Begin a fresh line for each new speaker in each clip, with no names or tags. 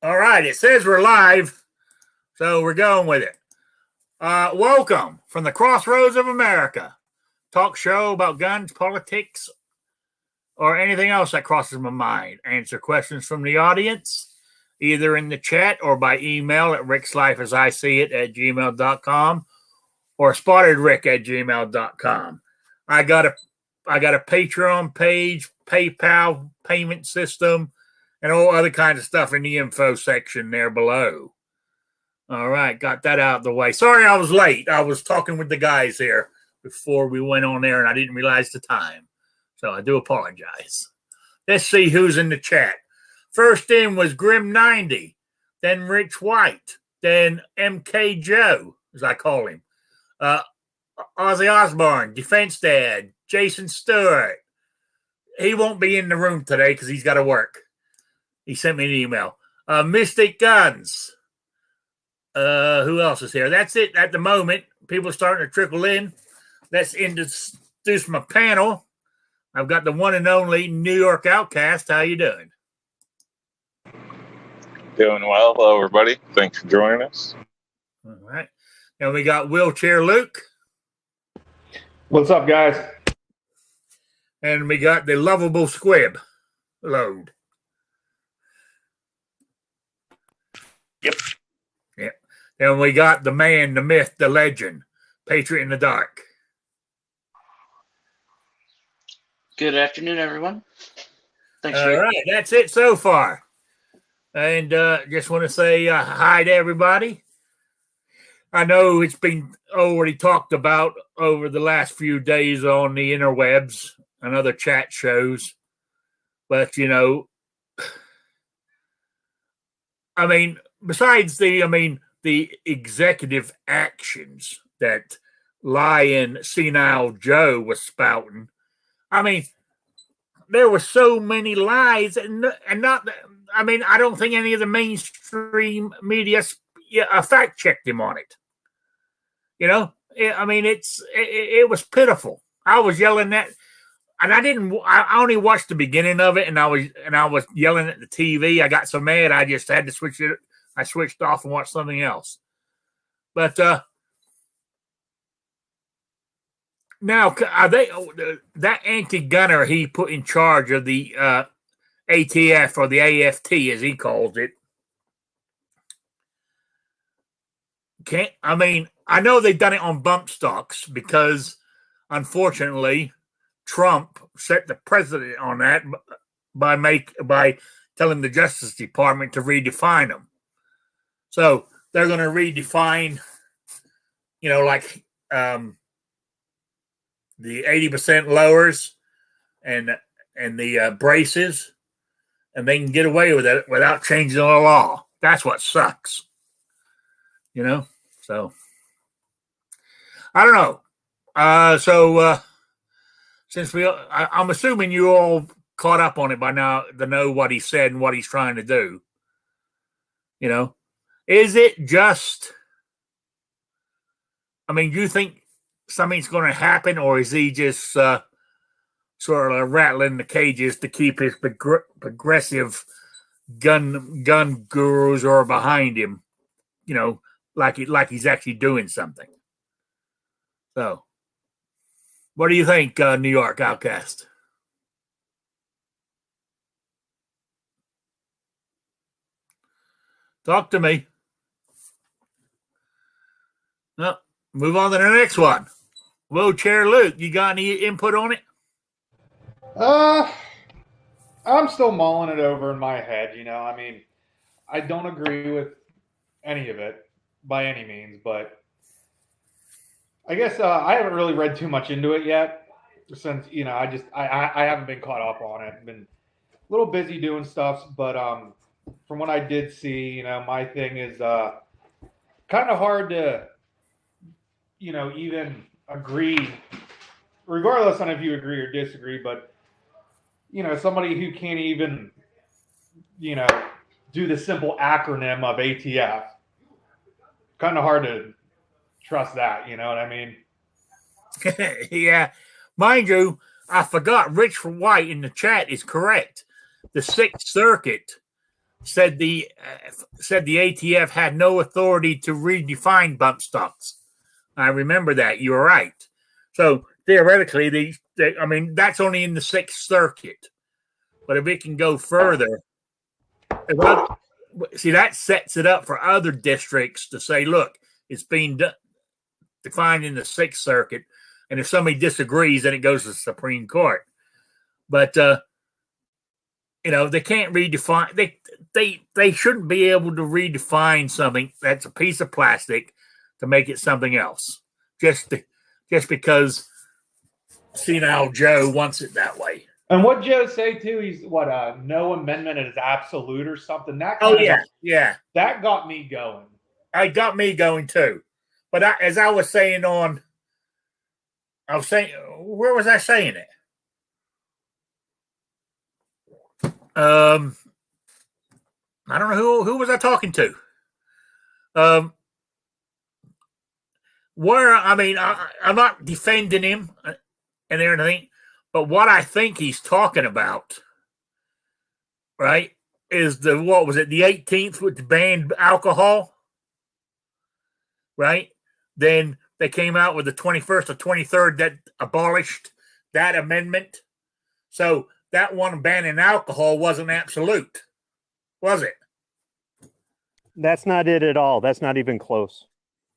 All right, it says we're live, so we're going with it. Welcome from the Crossroads of America, talk show about guns, politics, or anything else that crosses my mind. Answer questions from the audience, either in the chat or by email at rickslifeasiseeit@gmail.com or spottedrick@gmail.com. I got a Patreon page, PayPal payment system, and all other kinds of stuff in the info section there below. All right, got that out of the way. Sorry I was late. I was talking with the guys here before we went on there, and I didn't realize the time. So I do apologize. Let's see who's in the chat. First in was Grim90, then Rich White, then MK Joe, as I call him, Ozzy Osbourne, Defense Dad, Jason Stewart. He won't be in the room today because he's got to work. He sent me an email. Mystic Guns. Who else is here? That's it at the moment. People are starting to trickle in. Let's introduce my panel. I've got the one and only New York Outcast. How you doing?
Doing well. Hello, everybody. Thanks for joining us.
All right. And we got Wheelchair Luke.
What's up, guys?
And we got the lovable Squib Load. Yep. And we got the man, the myth, the legend, Patriot in the Dark.
Good afternoon, everyone. Thanks.
All right, that's it so far. And just want to say hi to everybody. I know it's been already talked about over the last few days on the interwebs and other chat shows. But, you know, I mean, besides the executive actions that lying Senile Joe was spouting, I mean, there were so many lies, and not. I mean, I don't think any of the mainstream media fact checked him on it. You know, it was pitiful. I was yelling that, and I only watched the beginning of it, and I was yelling at the TV. I got so mad, I just had to switch it. I switched off and watched something else. But now, are they that anti-gunner he put in charge of the ATF or the AFT, as he calls it? I know they've done it on bump stocks because, unfortunately, Trump set the precedent on that by telling the Justice Department to redefine them. So they're going to redefine, like the 80% lowers and the braces, and they can get away with it without changing the law. That's what sucks, So I don't know. Since I'm assuming you all caught up on it by now to know what he said and what he's trying to do. Is it just? I mean, do you think something's going to happen, or is he just sort of rattling the cages to keep his progressive gun gurus or behind him? Like he's actually doing something. So, what do you think, New York Outcast? Talk to me. No, move on to the next one. Wheelchair Luke, you got any input on it?
I'm still mulling it over in my head. I mean, I don't agree with any of it by any means, but I guess I haven't really read too much into it yet since, I haven't been caught up on it. I've been a little busy doing stuff, but from what I did see, my thing is kind of hard to, even agree, regardless on if you agree or disagree, but, somebody who can't even, do the simple acronym of ATF, kind of hard to trust that, you know what I mean?
Yeah. Mind you, I forgot Rich White in the chat is correct. The Sixth Circuit said the ATF had no authority to redefine bump stocks. I remember that. You were right. So theoretically, I mean, that's only in the Sixth Circuit. But if it can go further, see, that sets it up for other districts to say, look, it's being defined in the Sixth Circuit, and if somebody disagrees, then it goes to the Supreme Court. But they can't redefine. They shouldn't be able to redefine something that's a piece of plastic to make it something else, just because Senile Joe wants it that way.
And what Joe say too? He's no amendment is absolute or something. That
yeah.
That got me going.
It got me going too. But as I was saying where was I saying it? I don't know who was I talking to. I'm not defending him and everything. But what I think he's talking about, right, is the 18th with the banned alcohol, right? Then they came out with the 21st or 23rd that abolished that amendment. So that one banning alcohol wasn't absolute, was it?
That's not it at all. That's not even close.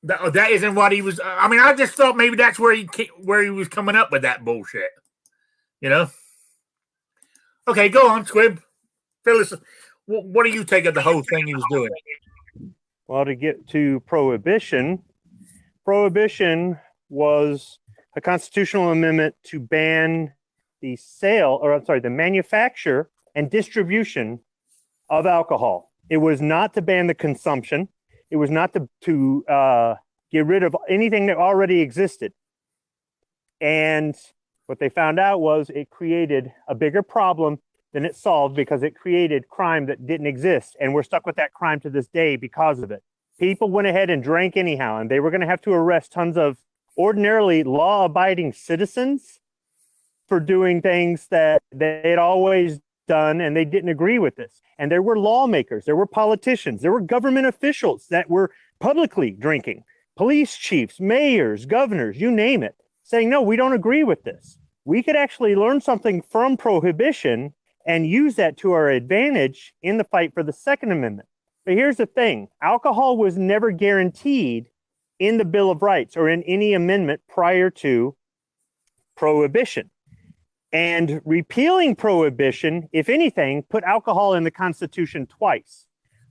That isn't what he was. I mean, I just thought maybe that's where he was coming up with that bullshit. Okay, go on, Squib. Phyllis, what do you take of the whole thing he was doing?
Well, to get to prohibition was a constitutional amendment to ban the manufacture and distribution of alcohol. It was not to ban the consumption. It was not to get rid of anything that already existed. And what they found out was it created a bigger problem than it solved because it created crime that didn't exist. And we're stuck with that crime to this day because of it. People went ahead and drank anyhow, and they were going to have to arrest tons of ordinarily law-abiding citizens for doing things that they had always done, and they didn't agree with this. And there were lawmakers, there were politicians, there were government officials that were publicly drinking, police chiefs, mayors, governors, you name it, saying, no, we don't agree with this. We could actually learn something from prohibition and use that to our advantage in the fight for the Second Amendment. But here's the thing. Alcohol was never guaranteed in the Bill of Rights or in any amendment prior to prohibition. And repealing prohibition, if anything, put alcohol in the Constitution twice.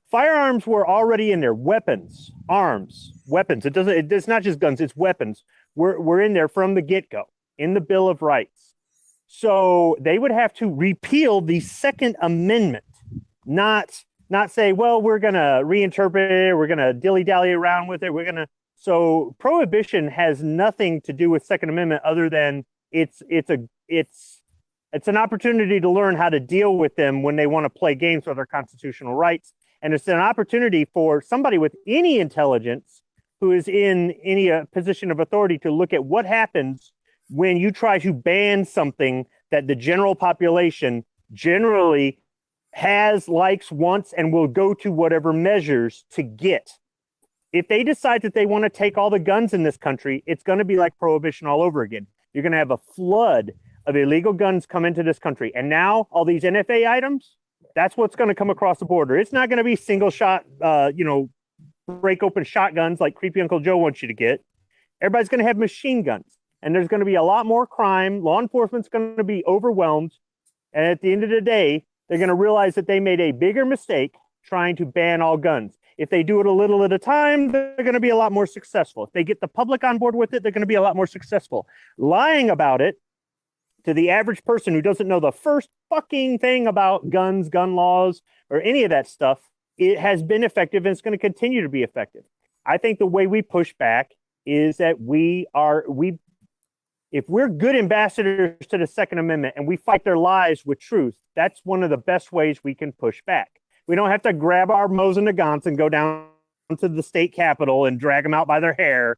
Firearms were already in there. Weapons, arms, weapons. It's not just guns, it's weapons. We're in there from the get-go in the Bill of Rights. So they would have to repeal the Second Amendment, not say, well, we're going to reinterpret it, we're going to dilly-dally around with it, so prohibition has nothing to do with Second Amendment other than it's an opportunity to learn how to deal with them when they want to play games with our constitutional rights. And it's an opportunity for somebody with any intelligence who is in any position of authority to look at what happens when you try to ban something that the general population generally has, likes, wants, and will go to whatever measures to get. If they decide that they want to take all the guns in this country, it's going to be like prohibition all over again. You're going to have a flood of illegal guns come into this country. And now all these NFA items, that's what's going to come across the border. It's not going to be single shot, break open shotguns like creepy Uncle Joe wants you to get. Everybody's going to have machine guns. And there's going to be a lot more crime. Law enforcement's going to be overwhelmed. And at the end of the day, they're going to realize that they made a bigger mistake trying to ban all guns. If they do it a little at a time, they're going to be a lot more successful. If they get the public on board with it, they're going to be a lot more successful. Lying about it to the average person who doesn't know the first fucking thing about guns, gun laws, or any of that stuff, it has been effective and it's going to continue to be effective. I think the way we push back is that if we're good ambassadors to the Second Amendment and we fight their lies with truth, that's one of the best ways we can push back. We don't have to grab our Moes and Nagants and go down to the state capitol and drag them out by their hair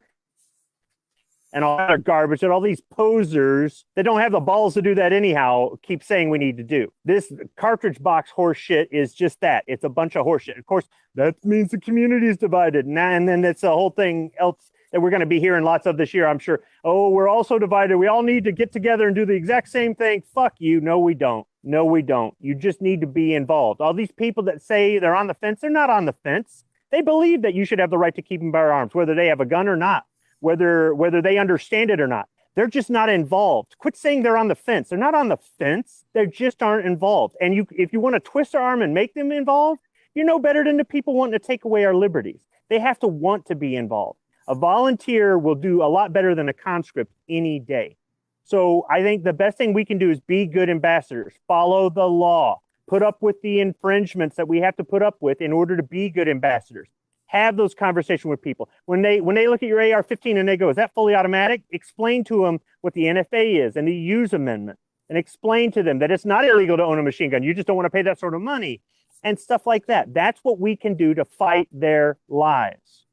and all that garbage that all these posers that don't have the balls to do that anyhow keep saying we need to do. This cartridge box horse shit is just that. It's a bunch of horse shit. Of course, that means the community is divided. And then it's a whole thing else that we're going to be hearing lots of this year, I'm sure. Oh, we're all so divided. We all need to get together and do the exact same thing. Fuck you. No, we don't. No, we don't. You just need to be involved. All these people that say they're on the fence, they're not on the fence. They believe that you should have the right to keep and bear arms, whether they have a gun or not, whether they understand it or not. They're just not involved. Quit saying they're on the fence. They're not on the fence. They just aren't involved. And if you want to twist their arm and make them involved, you're no better than the people wanting to take away our liberties. They have to want to be involved. A volunteer will do a lot better than a conscript any day. So I think the best thing we can do is be good ambassadors, follow the law, put up with the infringements that we have to put up with in order to be good ambassadors. Have those conversations with people. When they look at your AR-15 and they go, is that fully automatic? Explain to them what the NFA is and the use amendment, and explain to them that it's not illegal to own a machine gun. You just don't want to pay that sort of money and stuff like that. That's what we can do to fight their lives.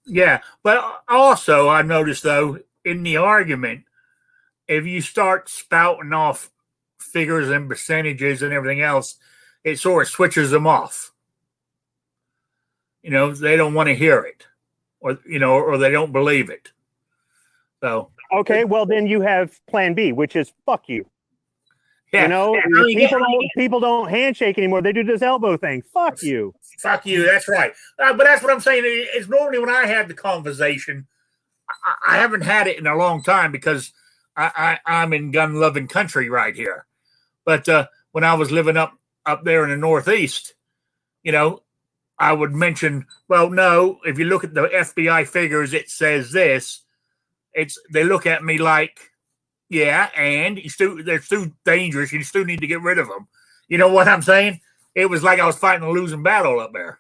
Yeah, but also I noticed, though, in the argument, if you start spouting off figures and percentages and everything else, it sort of switches them off. They don't want to hear it, or they don't believe it. So
okay, well then you have Plan B, which is fuck you.
Yeah,
people don't handshake anymore. They do this elbow thing. Fuck you.
Fuck you. That's right. But that's what I'm saying. It's normally when I have the conversation, I haven't had it in a long time because I'm in gun-loving country right here. But when I was living up there in the Northeast, I would mention, well, no, if you look at the FBI figures, it says this. They look at me like, yeah, and they're too dangerous. You still need to get rid of them. You know what I'm saying? It was like I was fighting a losing battle up there.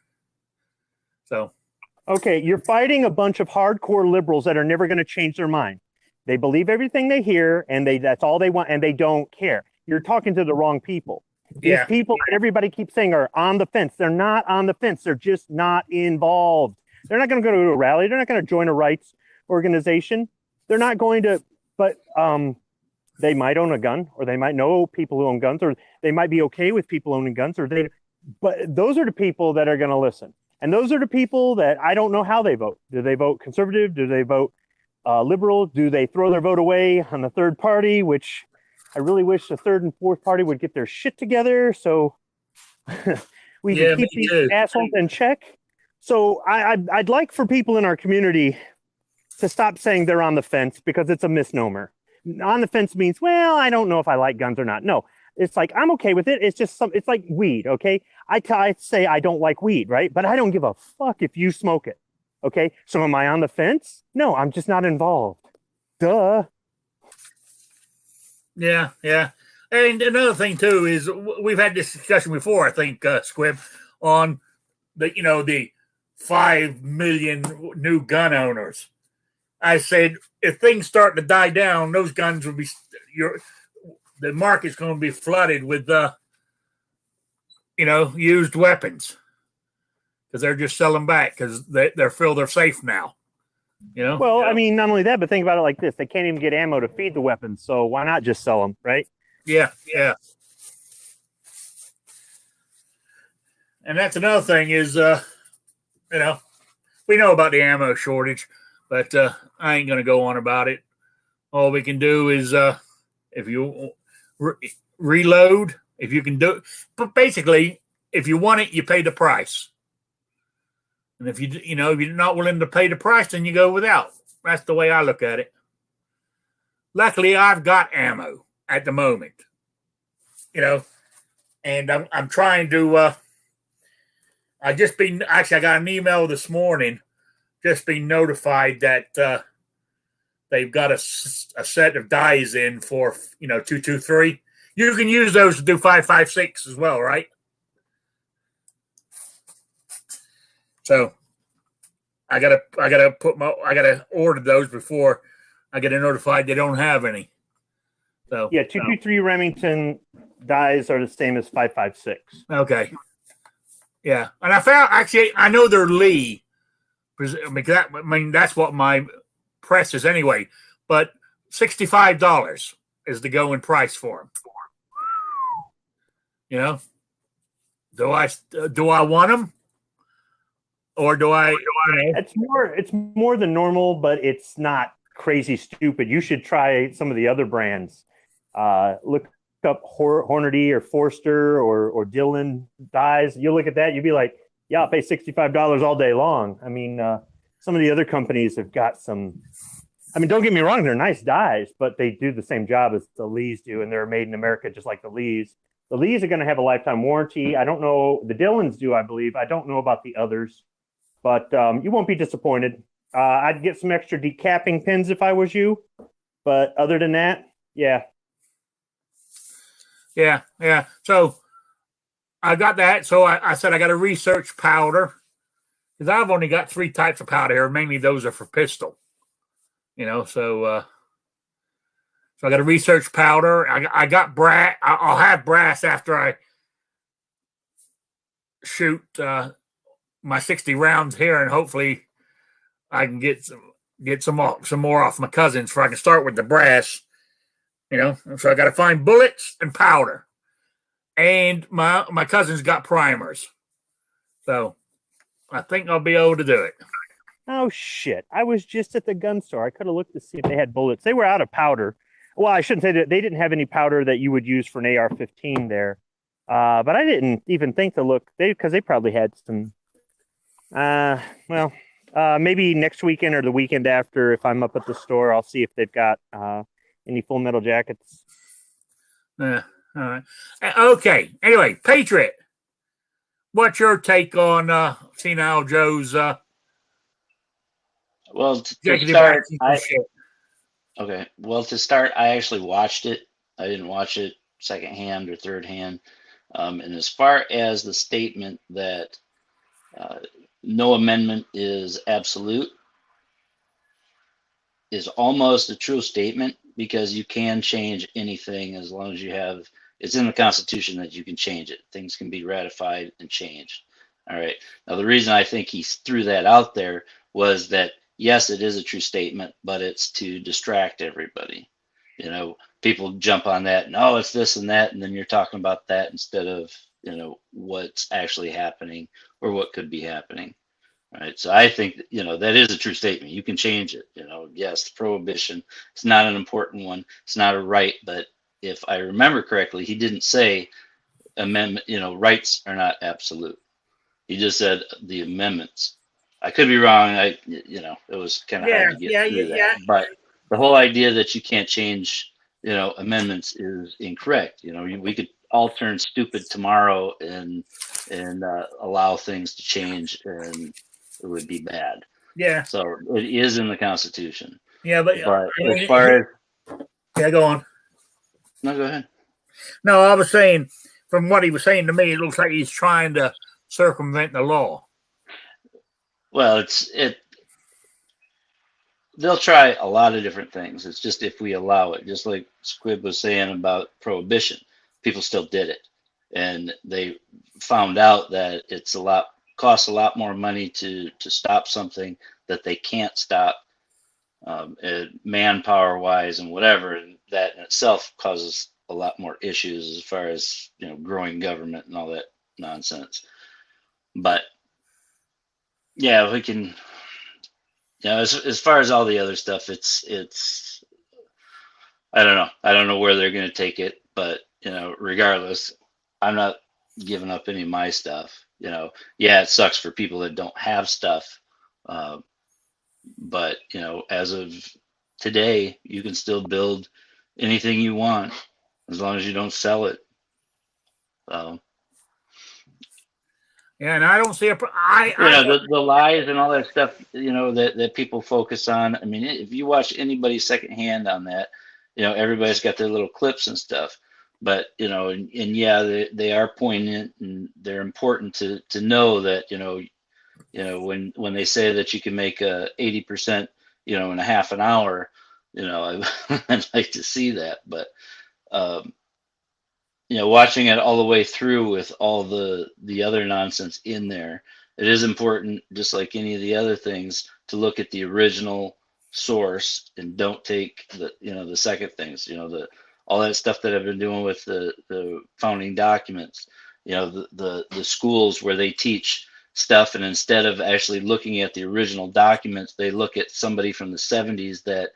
So,
okay, you're fighting a bunch of hardcore liberals that are never going to change their mind. They believe everything they hear, and that's all they want, and they don't care. You're talking to the wrong people. These people that everybody keeps saying are on the fence. They're not on the fence. They're just not involved. They're not going to go to a rally. They're not going to join a rights organization. They're not going to, but they might own a gun, or they might know people who own guns, or they might be okay with people owning guns, but those are the people that are going to listen. And those are the people that I don't know how they vote. Do they vote conservative? Do they vote liberal? Do they throw their vote away on the third party, which I really wish the third and fourth party would get their shit together so we can keep these assholes in check. So I'd like for people in our community to stop saying they're on the fence, because it's a misnomer. On the fence means, well, I don't know if I like guns or not. No, it's like, I'm okay with it. It's just it's like weed, okay? I say I don't like weed, right? But I don't give a fuck if you smoke it, okay? So am I on the fence? No, I'm just not involved. Duh.
Yeah. And another thing, too, is we've had this discussion before, I think, Squib, on the 5 million new gun owners. I said, if things start to die down, those guns will be the market's going to be flooded with used weapons, because they're just selling back because they're safe now.
Well, I mean, not only that, but think about it like this: they can't even get ammo to feed the weapons, so why not just sell them, right?
Yeah. And that's another thing is, we know about the ammo shortage, but I ain't going to go on about it. All we can do is, if you reload, if you can do it. But basically, if you want it, you pay the price. And if if you're not willing to pay the price, then you go without. That's the way I look at it. Luckily, I've got ammo at the moment, and I'm trying to. I got an email this morning, just being notified that they've got a set of dies in for 223. You can use those to do 5.56 as well, right? So I gotta order those before I get notified they don't have any. So
yeah, 223 Remington dies are the same as 5.56.
Okay. Yeah, and I know they're Lee I mean, that's what my press is anyway. But $65 is the going price for them. You know, do I want them, or do I?
It's more than normal, but it's not crazy stupid. You should try some of the other brands. Look up Hornady or Forster or Dillon dyes. You look at that, you'd be like, yeah, I'll pay $65 all day long. I mean, some of the other companies have got some. I mean, don't get me wrong, they're nice dyes, but they do the same job as the Lees do, and they're made in America just like the Lees. The Lees are going to have a lifetime warranty. I don't know. The Dillons do, I believe. I don't know about the others, but you won't be disappointed. I'd get some extra decapping pins if I was you, but other than that, yeah.
Yeah. So I got that. So I said I got to research powder because I've only got 3 types of powder here. Mainly those are for pistol. You know, so I got to research powder. I got brass. I'll have brass after I shoot my 60 rounds here, and hopefully I can get some more off my cousins, so I can start with the brass. You know, so I got to find bullets and powder, and my cousins got primers, so I think I'll be able to do it.
Oh shit! I was just at the gun store. I could have looked to see if they had bullets. They were out of powder. Well, I shouldn't say that they didn't have any powder that you would use for an AR-15 there. But I didn't even think to look because they probably had some. Maybe next weekend or the weekend after, if I'm up at the store, I'll see if they've got any Full Metal Jackets.
All right. Okay. Anyway, Patriot, what's your take on Senile Joe's?
Well, to start, okay. Well, to start, I actually watched it. I didn't watch it secondhand or third hand. And as far as the statement that no amendment is absolute, is almost a true statement, because you can change anything as long as you have. It's in the Constitution that you can change it. Things can be ratified and changed. All right. Now, the reason I think he threw that out there was that, yes, it is a true statement, but it's to distract everybody. You know, people jump on that, no, it's this and that, and then you're talking about that instead of, you know, what's actually happening or what could be happening. Right. So I think, you know, that is a true statement. You can change it. You know, yes, prohibition. It's not an important one. It's not a right. But if I remember correctly, he didn't say amendment, you know, rights are not absolute. He just said the amendments. I could be wrong. You know, it was kind of hard to get through that. But the whole idea that you can't change, you know, amendments is incorrect. You know, we could all turn stupid tomorrow and allow things to change, and it would be bad.
Yeah.
So it is in the Constitution.
Yeah, but
as far as
go on.
No, go ahead.
No, I was saying, from what he was saying to me, it looks like he's trying to circumvent the law. Well,
they'll try a lot of different things. It's just if we allow it, just like Squib was saying about prohibition, people still did it, and they found out that costs a lot more money to stop something that they can't stop, manpower wise and whatever, and that in itself causes a lot more issues as far as, you know, growing government and all that nonsense. But yeah, we can, you know, as far as all the other stuff, it's I don't know where they're going to take it, but, you know, regardless, I'm not giving up any of my stuff. You know, yeah, it sucks for people that don't have stuff, but, you know, as of today, you can still build anything you want as long as you don't sell it.
Yeah, and I don't see the
lies and all that stuff, you know, that people focus on. I mean, if you watch anybody secondhand on that, you know, everybody's got their little clips and stuff. But, you know, and yeah, they are poignant, and they're important to know that, you know, when they say that you can make 80%, you know, in a half an hour, you know, I'd like to see that. But, you know, watching it all the way through with all the other nonsense in there, it is important, just like any of the other things, to look at the original source and don't take the second things, all that stuff that I've been doing with the founding documents, the schools where they teach stuff, and instead of actually looking at the original documents, they look at somebody from the 70s that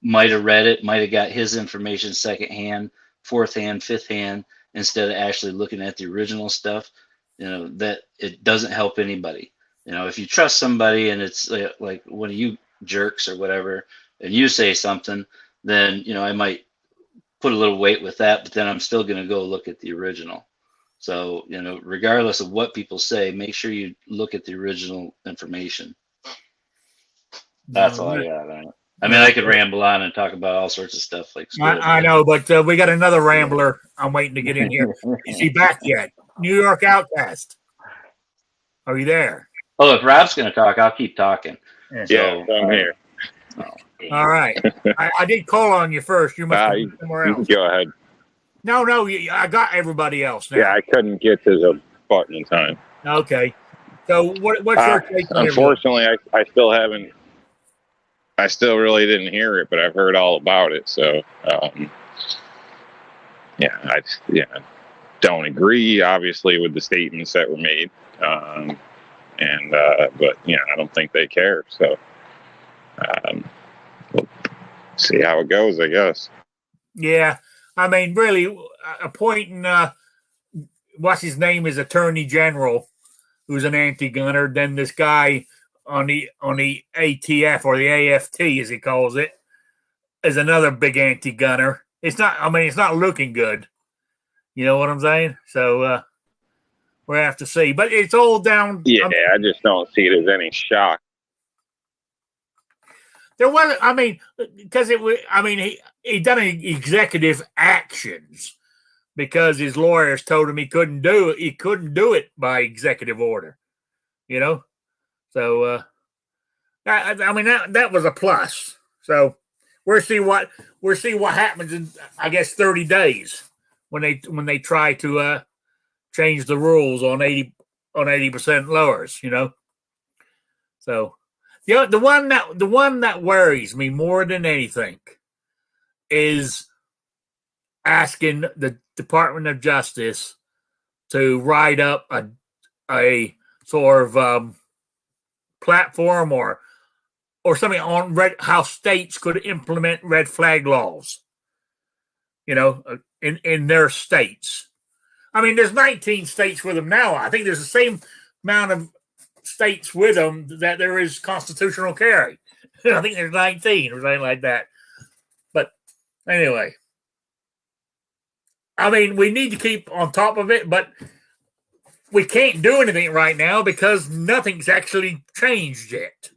might have read it, might have got his information secondhand, fourth hand, fifth hand, instead of actually looking at the original stuff. That it doesn't help anybody. If you trust somebody and it's like one of you jerks or whatever, and you say something, then I might put a little weight with that, but then I'm still going to go look at the original. So regardless of what people say, make sure you look at the original information. That's all I got on it. I mean, I could ramble on and talk about all sorts of stuff like
I know, but we got another rambler. I'm waiting to get in here. Is he back yet? New York Outcast. Are you there?
Oh, if Rob's going to talk, I'll keep talking.
Yeah, so, I'm here.
All right. I did call on you first. You must be somewhere else.
Go ahead.
No, I got everybody else now.
Yeah, I couldn't get to the button in time.
Okay. So what's your take on
unfortunately, I still haven't. I still really didn't hear it, but I've heard all about it. So, I don't agree, obviously, with the statements that were made. But I don't think they care. So, we'll see how it goes, I guess.
Yeah. I mean, really, appointing, what's his name is Attorney General, who's an anti-gunner, then this guy on the ATF or the AFT, as he calls it, is another big anti-gunner. It's not looking good. You know what I'm saying? So we'll have to see. But it's all down.
Yeah, I just don't see it as any shock.
There was, because it was, he done executive actions because his lawyers told him he couldn't do it. He couldn't do it by executive order, So, that was a plus. So we'll see what happens in, I guess, 30 days when they try to change the rules on 80% lowers. So. The one that worries me more than anything is asking the Department of Justice to write up a sort of platform or something on how states could implement red flag laws. In their states. There's 19 states with them now. I think there's the same amount of states with them that there is constitutional carry. I think there's 19 or something like that. But anyway, we need to keep on top of it, but we can't do anything right now because nothing's actually changed yet.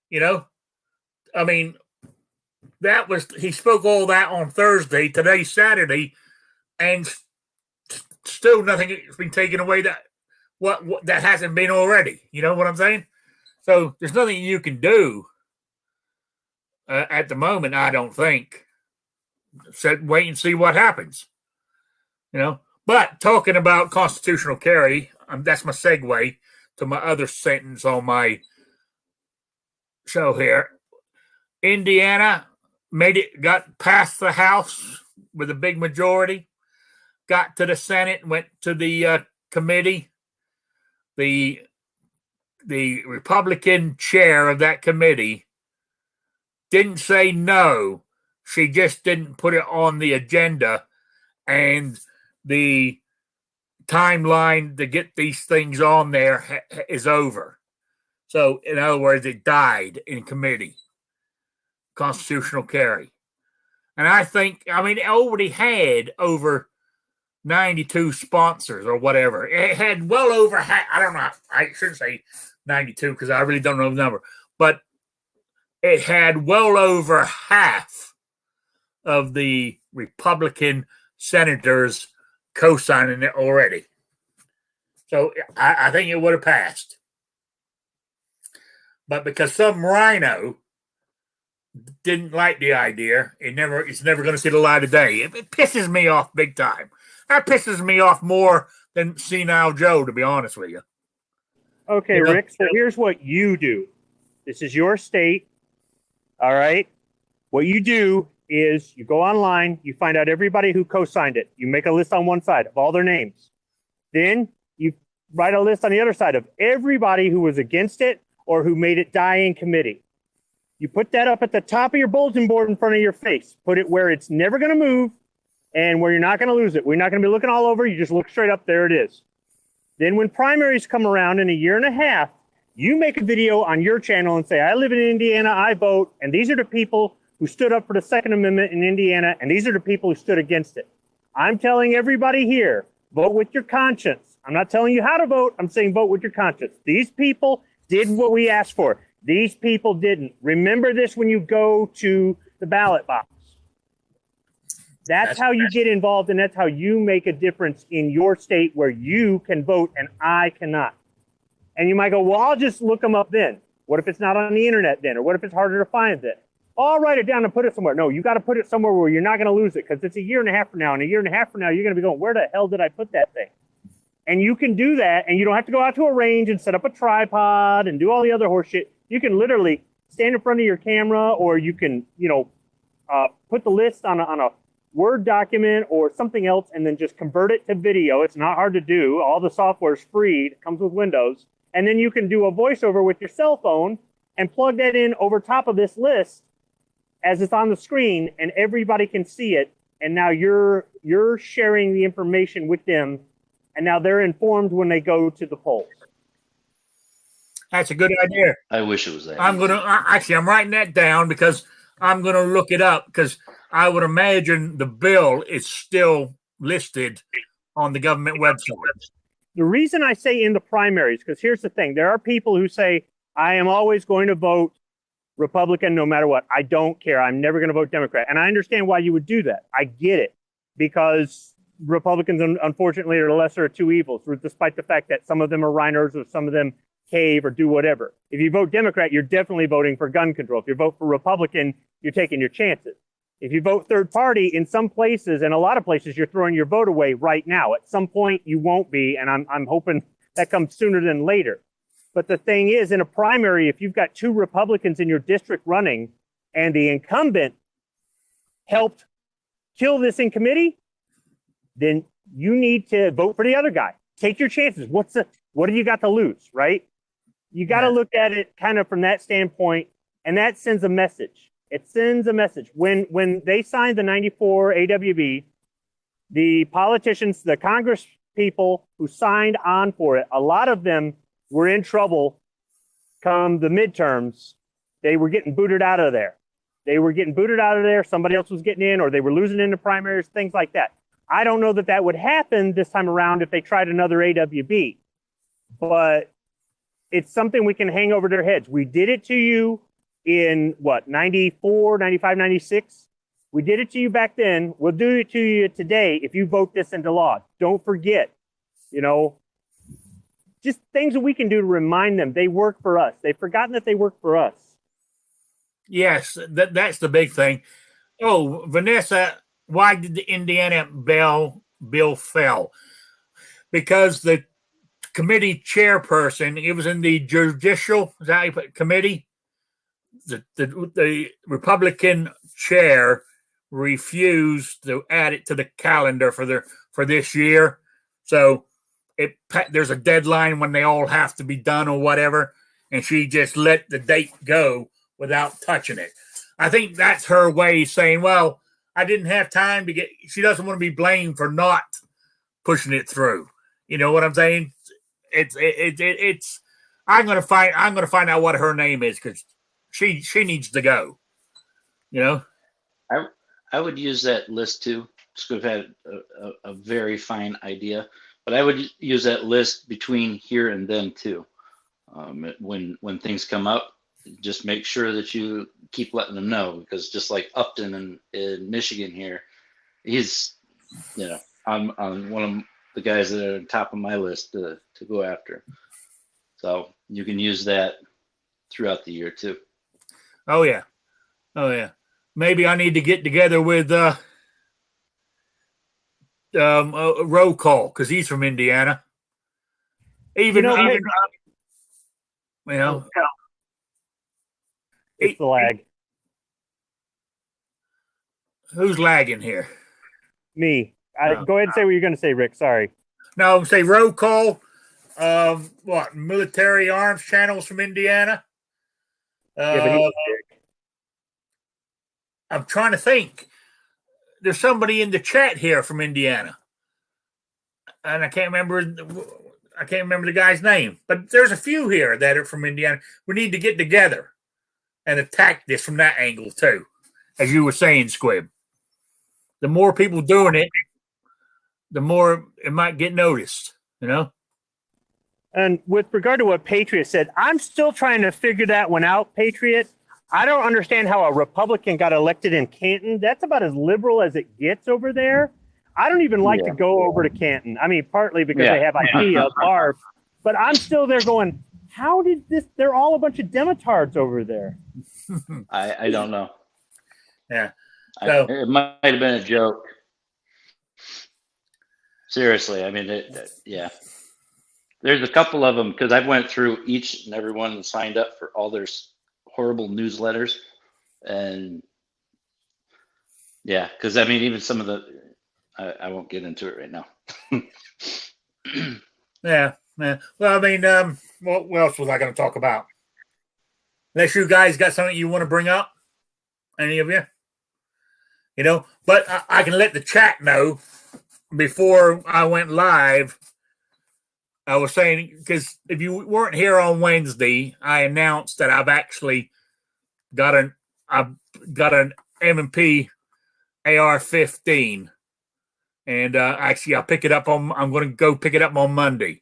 He spoke all that on Thursday, today's Saturday, and still nothing has been taken away that what that hasn't been already. You know what I'm saying? So there's nothing you can do at the moment, I don't think. Wait and see what happens. But talking about constitutional carry, that's my segue to my other sentence on my show here. Indiana got past the House with a big majority, got to the Senate, went to the committee. The Republican chair of that committee didn't say no. She just didn't put it on the agenda, and the timeline to get these things on there is over. So, in other words, it died in committee. Constitutional carry. And I think, it already had over 92 sponsors or whatever. It had well over I don't know. I shouldn't say 92 because I really don't know the number. But it had well over half of the Republican senators co-signing it already. So I think it would have passed. But because some rhino didn't like the idea, it's never going to see the light of day. It pisses me off big time. That pisses me off more than Senile Joe, to be honest with you.
Okay,
You know?
Rick. So here's what you do. This is your state. All right. What you do is you go online, you find out everybody who co-signed it. You make a list on one side of all their names. Then you write a list on the other side of everybody who was against it or who made it die in committee. You put that up at the top of your bulletin board in front of your face. Put it where it's never going to move and where you're not going to lose it. We're not going to be looking all over. You just look straight up. There it is. Then when primaries come around in a year and a half, you make a video on your channel and say, I live in Indiana, I vote, and these are the people who stood up for the Second Amendment in Indiana, and these are the people who stood against it. I'm telling everybody here, vote with your conscience. I'm not telling you how to vote. I'm saying vote with your conscience. These people did what we asked for. These people didn't. Remember this when you go to the ballot box. That's how you get involved, and that's how you make a difference in your state where you can vote and I cannot. And you might go, well, I'll just look them up then. What if it's not on the internet then? Or what if it's harder to find then? I'll write it down and put it somewhere. No, you got to put it somewhere where you're not going to lose it, because it's a year and a half from now. And a year and a half from now, you're going to be going, where the hell did I put that thing? And you can do that, and you don't have to go out to a range and set up a tripod and do all the other horse shit. You can literally stand in front of your camera, or you can, put the list on a Word document or something else, and then just convert it to video. It's not hard to do. All the software is free. It comes with Windows. And then you can do a voiceover with your cell phone and plug that in over top of this list as it's on the screen, and everybody can see it. And now you're sharing the information with them, and now they're informed when they go to the polls.
That's a good idea.
I wish it was that.
I'm writing that down because I'm gonna look it up, because I would imagine the bill is still listed on the government website.
The reason I say in the primaries, because here's the thing. There are people who say, I am always going to vote Republican no matter what. I don't care. I'm never going to vote Democrat. And I understand why you would do that. I get it, because Republicans, unfortunately, are the lesser of two evils, despite the fact that some of them are rhinos or some of them cave or do whatever. If you vote Democrat, you're definitely voting for gun control. If you vote for Republican, you're taking your chances. If you vote third party, in some places and a lot of places, you're throwing your vote away right now. At some point, you won't be, and I'm hoping that comes sooner than later. But the thing is, in a primary, if you've got two Republicans in your district running and the incumbent helped kill this in committee, then you need to vote for the other guy. Take your chances. What do you got to lose, right? You got to look at it kind of from that standpoint, and that sends a message. It sends a message. When they signed the 94 AWB, the politicians, the Congress people who signed on for it, a lot of them were in trouble come the midterms. They were getting booted out of there. Somebody else was getting in, or they were losing in the primaries, things like that. I don't know that would happen this time around if they tried another AWB. But it's something we can hang over their heads. We did it to you in 94, 95, 96. We did it to you back then. We'll do it to you today if you vote this into law. Don't forget, just things that we can do to remind them they work for us. They've forgotten that they work for us.
Yes, that's the big thing. Oh, Vanessa, why did the Indiana bill fail? Because the committee chairperson, it was in the judicial committee. The Republican chair refused to add it to the calendar for this year. So there's a deadline when they all have to be done or whatever, and she just let the date go without touching it. I think that's her way of saying, well, I didn't have time to get. She doesn't want to be blamed for not pushing it through. You know what I'm saying? It's. I'm gonna find out what her name is, because she needs to go.
I would use that list too. Just would have had a very fine idea, but I would use that list between here and then too. When things come up, just make sure that you keep letting them know, because just like Upton in Michigan here, he's on one of the guys that are on top of my list to go after. So you can use that throughout the year too.
Oh yeah. Maybe I need to get together with Roll Call, because he's from Indiana. You know,
It's the lag.
who's lagging here?
Me.
Oh.
Go ahead and say what you're going to say, Rick. Sorry.
No, say roll call. What military arms channels from Indiana?
Yeah, but
I'm trying to think. There's somebody in the chat here from Indiana, and I can't remember the guy's name. But there's a few here that are from Indiana. We need to get together and attack this from that angle too, as you were saying, Squib. The more people doing it, the more it might get noticed. You know.
And with regard to what Patriot said, I'm still trying to figure that one out, Patriot. I don't understand how a Republican got elected in Canton. That's about as liberal as it gets over there. I don't even like to go over to Canton. I mean, partly because they have IKEA, bar, but I'm still there going, how did this? They're all a bunch of dematards over there.
I don't know.
Yeah.
So, it might have been a joke. Seriously, I mean, yeah. There's a couple of them because I went through each and every one and signed up for all their horrible newsletters, and yeah, because I mean, even some of the I won't get into it right now.
Yeah. Well, I mean, what else was I going to talk about? Unless you guys got something you want to bring up, any of you, you know. But I can let the chat know before I went live. I was saying, because if you weren't here on Wednesday, I announced that I've actually got an M&P AR-15, and actually I'll pick it up on. I'm going to go pick it up on Monday.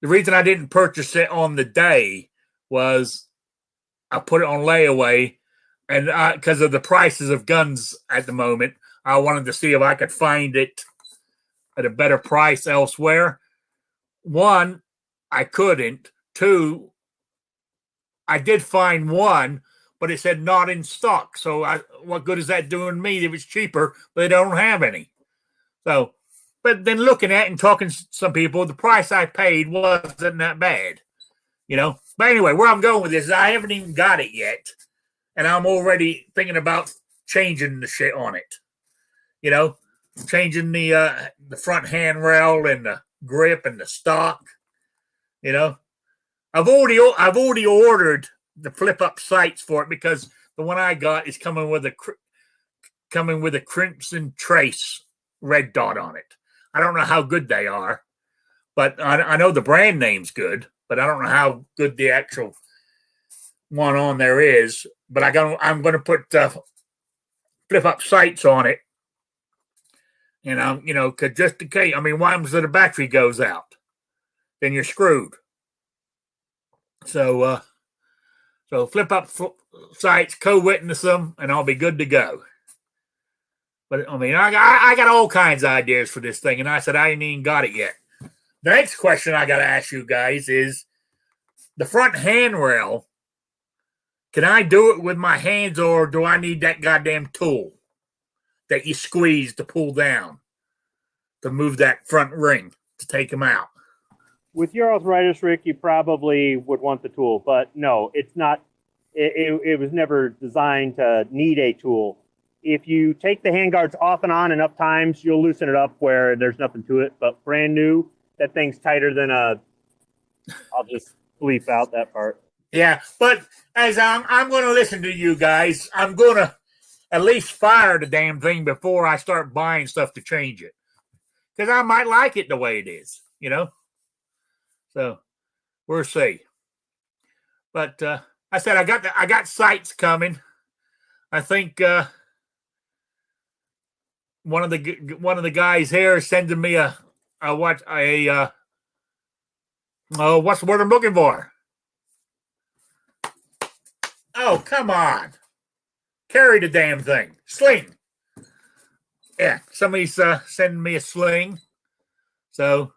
The reason I didn't purchase it on the day was I put it on layaway, and because of the prices of guns at the moment, I wanted to see if I could find it at a better price elsewhere. One, I couldn't. Two, I did find one, but it said not in stock. So what good is that doing me if it's cheaper, but they don't have any? So, but then looking at and talking to some people, the price I paid wasn't that bad, you know? But anyway, where I'm going with this is I haven't even got it yet, and I'm already thinking about changing the shit on it, you know? Changing the front handrail and the grip and the stock, you know. I've already ordered the flip up sights for it because the one I got is coming with a crimson trace red dot on it. I don't know how good they are, but I know the brand name's good, but I don't know how good the actual one on there is. But I'm going to put flip up sights on it. You know, cause just in case, I mean, what happens if the battery goes out? Then you're screwed. So flip up sights, co-witness them, and I'll be good to go. But I mean, I got all kinds of ideas for this thing, and I said I ain't even got it yet. The next question I got to ask you guys is the front handrail. Can I do it with my hands, or do I need that goddamn tool that you squeeze to pull down to move that front ring to take them out?
With your arthritis, Rick, you probably would want the tool, but no, it's not. It was never designed to need a tool. If you take the handguards off and on enough times, you'll loosen it up where there's nothing to it. But brand new, that thing's tighter than a. I'll just bleep out that part.
Yeah, but as I'm going to listen to you guys, I'm going to at least fire the damn thing before I start buying stuff to change it, because I might like it the way it is, you know. So we'll see. But I said I got sights coming. I think one of the guys here is sending me what's the word I'm looking for? Oh, come on. Carry the damn thing. Sling. Yeah, somebody's sending me a sling. So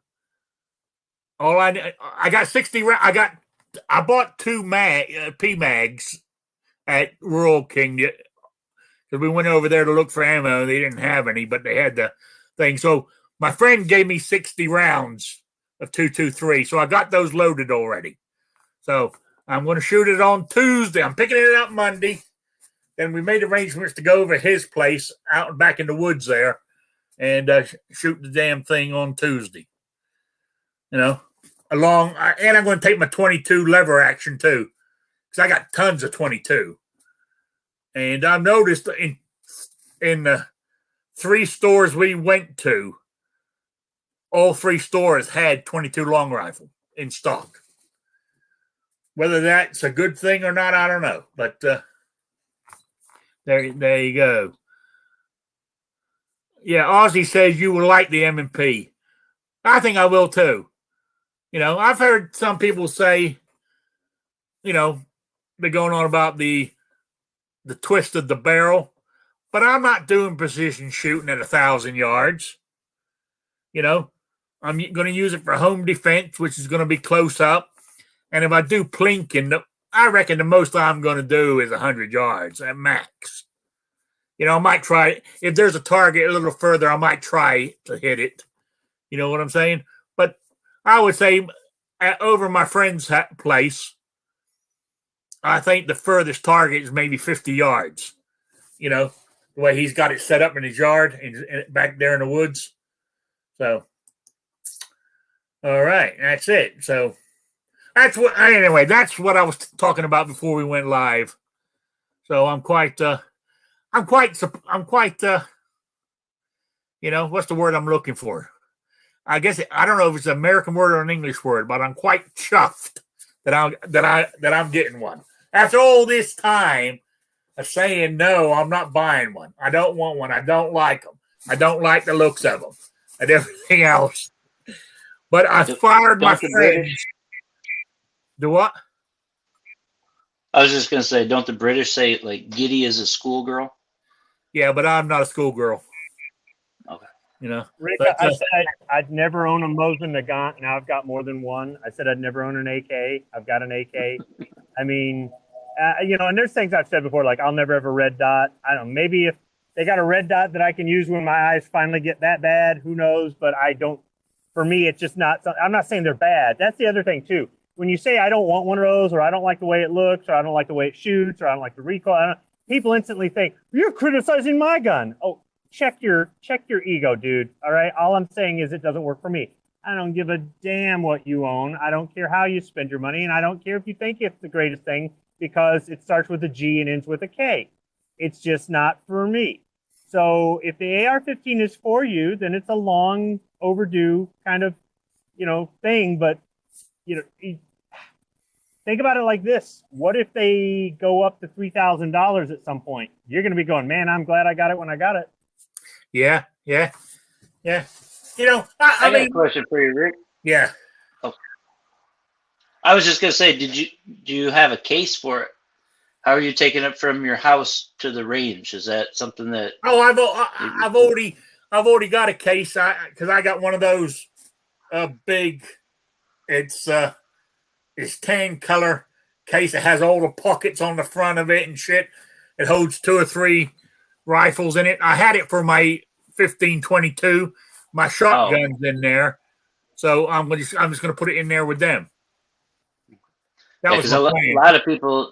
I got 60. I bought two PMags at Rural King because we went over there to look for ammo. They didn't have any, but they had the thing. So my friend gave me 60 rounds of 223. So I got those loaded already. So I'm going to shoot it on Tuesday. I'm picking it up Monday. Then we made arrangements to go over his place out and back in the woods there and shoot the damn thing on Tuesday. You know, and I'm going to take my 22 lever action too, because I got tons of 22. And I've noticed in the 3 stores we went to, all 3 stores had 22 long rifle in stock. Whether that's a good thing or not, I don't know. But there you go. Yeah, Ozzy says you will like the M&P. I think I will too. You know, I've heard some people say, you know, they're going on about the twist of the barrel, but I'm not doing precision shooting at 1,000 yards. You know, I'm going to use it for home defense, which is going to be close up. And if I do plinking, I reckon the most I'm going to do is 100 yards at max. You know, I might try, if there's a target a little further, I might try to hit it. You know what I'm saying? But I would say over my friend's place, I think the furthest target is maybe 50 yards. You know, the way he's got it set up in his yard and back there in the woods. So, all right, that's it. So, that's what I was talking about before we went live. So I'm quite, you know, what's the word I'm looking for? I guess I don't know if it's an American word or an English word, but I'm quite chuffed that I'm getting one. After all this time of saying no, I'm not buying one. I don't want one. I don't like them. I don't like the looks of them and everything else. But I fired my friend. Do what?
I was just going to say, don't the British say, like, giddy as a schoolgirl?
Yeah, but I'm not a schoolgirl.
Okay.
You know?
Rick,
But,
I said I'd never own a Mosin Nagant. Now I've got more than one. I said I'd never own an AK. I've got an AK. I mean, you know, and there's things I've said before, like I'll never have a red dot. I don't know. Maybe if they got a red dot that I can use when my eyes finally get that bad, who knows? But I don't. For me, it's just not. I'm not saying they're bad. That's the other thing too. When you say I don't want one of those, or I don't like the way it looks, or I don't like the way it shoots, or I don't like the recoil, people instantly think you're criticizing my gun. Oh, check your ego, dude. All right. All I'm saying is it doesn't work for me. I don't give a damn what you own. I don't care how you spend your money, and I don't care if you think it's the greatest thing because it starts with a G and ends with a K. It's just not for me. So if the AR-15 is for you, then it's a long overdue kind of, you know, thing. But you know. Think about it like this. What if they go up to $3,000 at some point? You're going to be going, man, I'm glad I got it when I got it.
yeah. You know,
I got a question for you, Rick.
Yeah.
Oh. I was just going to say, do you have a case for it? How are you taking it from your house to the range? Is that something that?
Oh, I've already got a case. Because I got one of those big. It's tan color case. It has all the pockets on the front of it and shit. It holds 2 or 3 rifles in it. I had it for my 15-22. My shotgun's in there, so I'm just going to put it in there with them.
Because a lot of people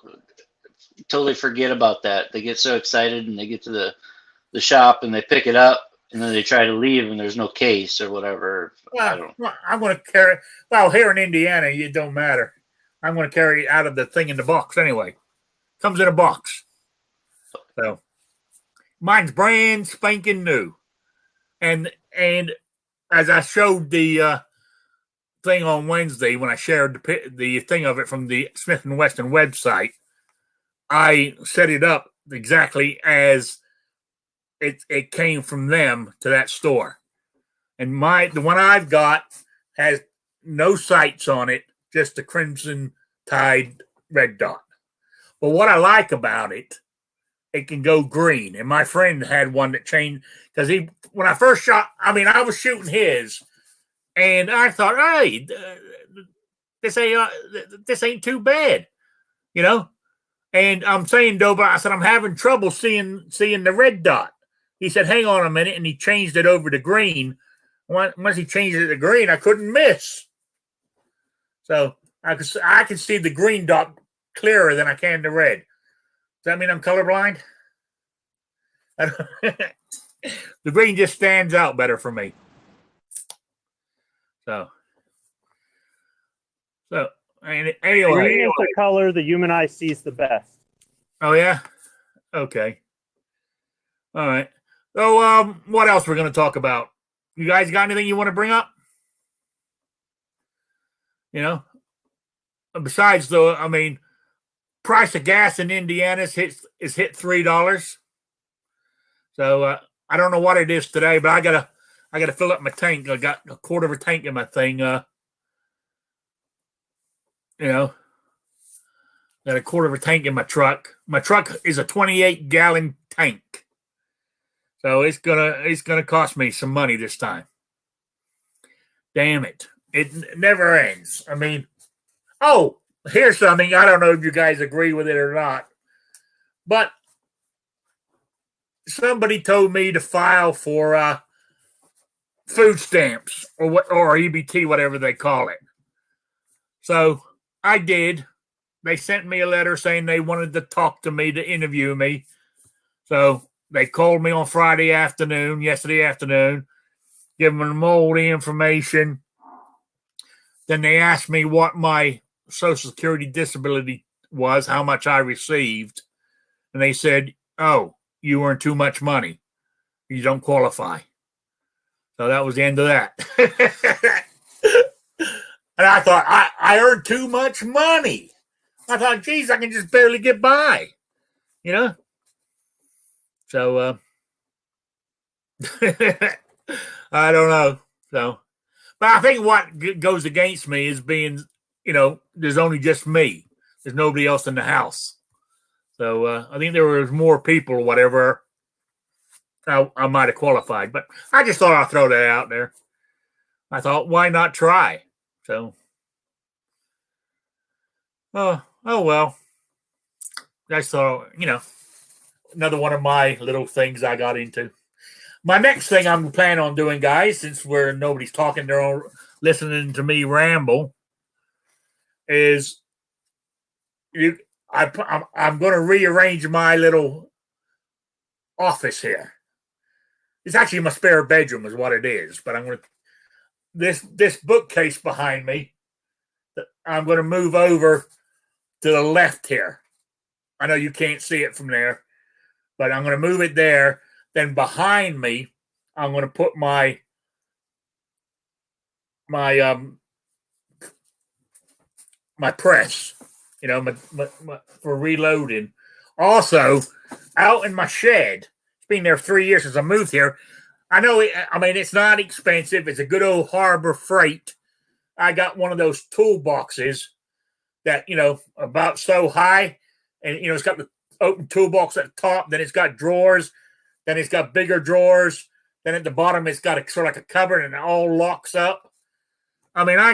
totally forget about that. They get so excited and they get to the shop and they pick it up and then they try to leave and there's no case or whatever.
Well, I'm going to carry. Well, here in Indiana, it don't matter. I'm going to carry it out of the thing in the box anyway. Comes in a box. So mine's brand spanking new. And as I showed the thing on Wednesday when I shared the thing of it from the Smith & Wesson website, I set it up exactly as it came from them to that store. And the one I've got has no sights on it, just the Crimson Tide red dot. But what I like about it, it can go green. And my friend had one that changed because when I first shot, I was shooting his, and I thought, hey, this ain't too bad, you know. And I'm saying, Doba, I said I'm having trouble seeing the red dot. He said, hang on a minute, and he changed it over to green. Once he changed it to green, I couldn't miss. So I can see the green dot clearer than I can the red. Does that mean I'm colorblind? The green just stands out better for me. So anyway.
Green is the color the human eye sees the best.
Oh yeah? Okay. All right. So what else we're going to talk about? You guys got anything you want to bring up? You know? Besides though, I mean, price of gas in Indiana is hit $3. So I don't know what it is today, but I gotta fill up my tank. I got a quarter of a tank in my thing. Got a quarter of a tank in my truck. My truck is a 28-gallon tank, so it's gonna cost me some money this time. Damn it! It never ends. I mean, oh, here's something. I don't know if you guys agree with it or not, but somebody told me to file for food stamps or EBT, whatever they call it. So I did. They sent me a letter saying they wanted to talk to me, to interview me. So they called me on yesterday afternoon, giving them all the information. Then they asked me what my Social Security disability was, how much I received. And they said, oh, you earn too much money. You don't qualify. So that was the end of that. And I thought, I earned too much money. I thought, geez, I can just barely get by. So, I don't know. So, but I think what goes against me is being, there's only just me. There's nobody else in the house. So, I think there was more people or whatever. I might have qualified, but I just thought I'd throw that out there. I thought, why not try? So, oh well. I thought, another one of my little things I got into. My next thing I'm planning on doing, guys, since nobody's talking, they're all listening to me ramble, is I'm going to rearrange my little office here. It's actually my spare bedroom is what it is, but I'm going to this bookcase behind me, I'm going to move over to the left here. I know you can't see it from there, but I'm going to move it there. Then behind me, I'm going to put my press, for reloading. Also, out in my shed, it's been there 3 years since I moved here. I know, it's not expensive. It's a good old Harbor Freight. I got one of those toolboxes that, about so high. And, it's got the open toolbox at the top. Then it's got drawers. Then it's got bigger drawers. Then at the bottom, it's got sort of like a cupboard and it all locks up. I think I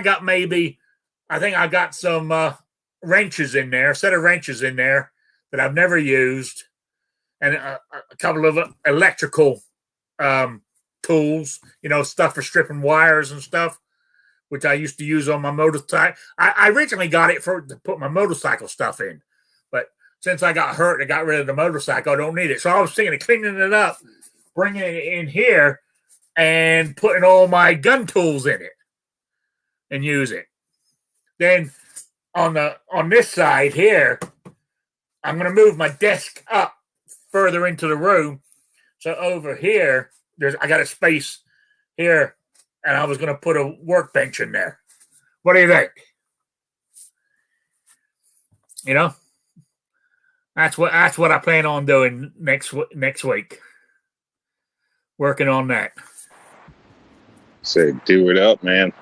got some wrenches in there, a set of wrenches in there that I've never used. And a couple of electrical tools, stuff for stripping wires and stuff, which I used to use on my motorcycle. I originally got it to put my motorcycle stuff in, but since I got hurt and got rid of the motorcycle, I don't need it. So I was thinking of cleaning it up, bringing it in here, and putting all my gun tools in it and use it. Then on this side here, I'm going to move my desk up further into the room. So over here, I got a space here, and I was going to put a workbench in there. What do you think? That's what I plan on doing next week. Working on that.
Say, do it up, man.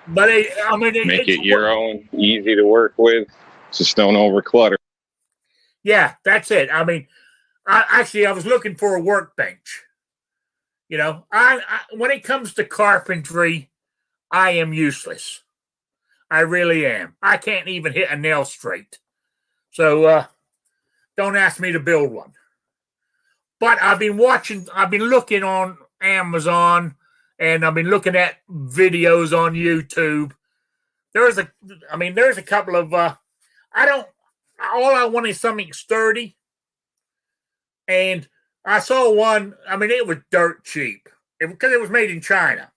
But
make it your own, easy to work with. Just don't overclutter.
Yeah, that's it. I was looking for a workbench. When it comes to carpentry, I am useless. I really am. I can't even hit a nail straight. So don't ask me to build one. But I've been looking on Amazon, and I've been looking at videos on YouTube there's a couple of all I want is something sturdy. And I saw one, I mean, it was dirt cheap because it was made in China.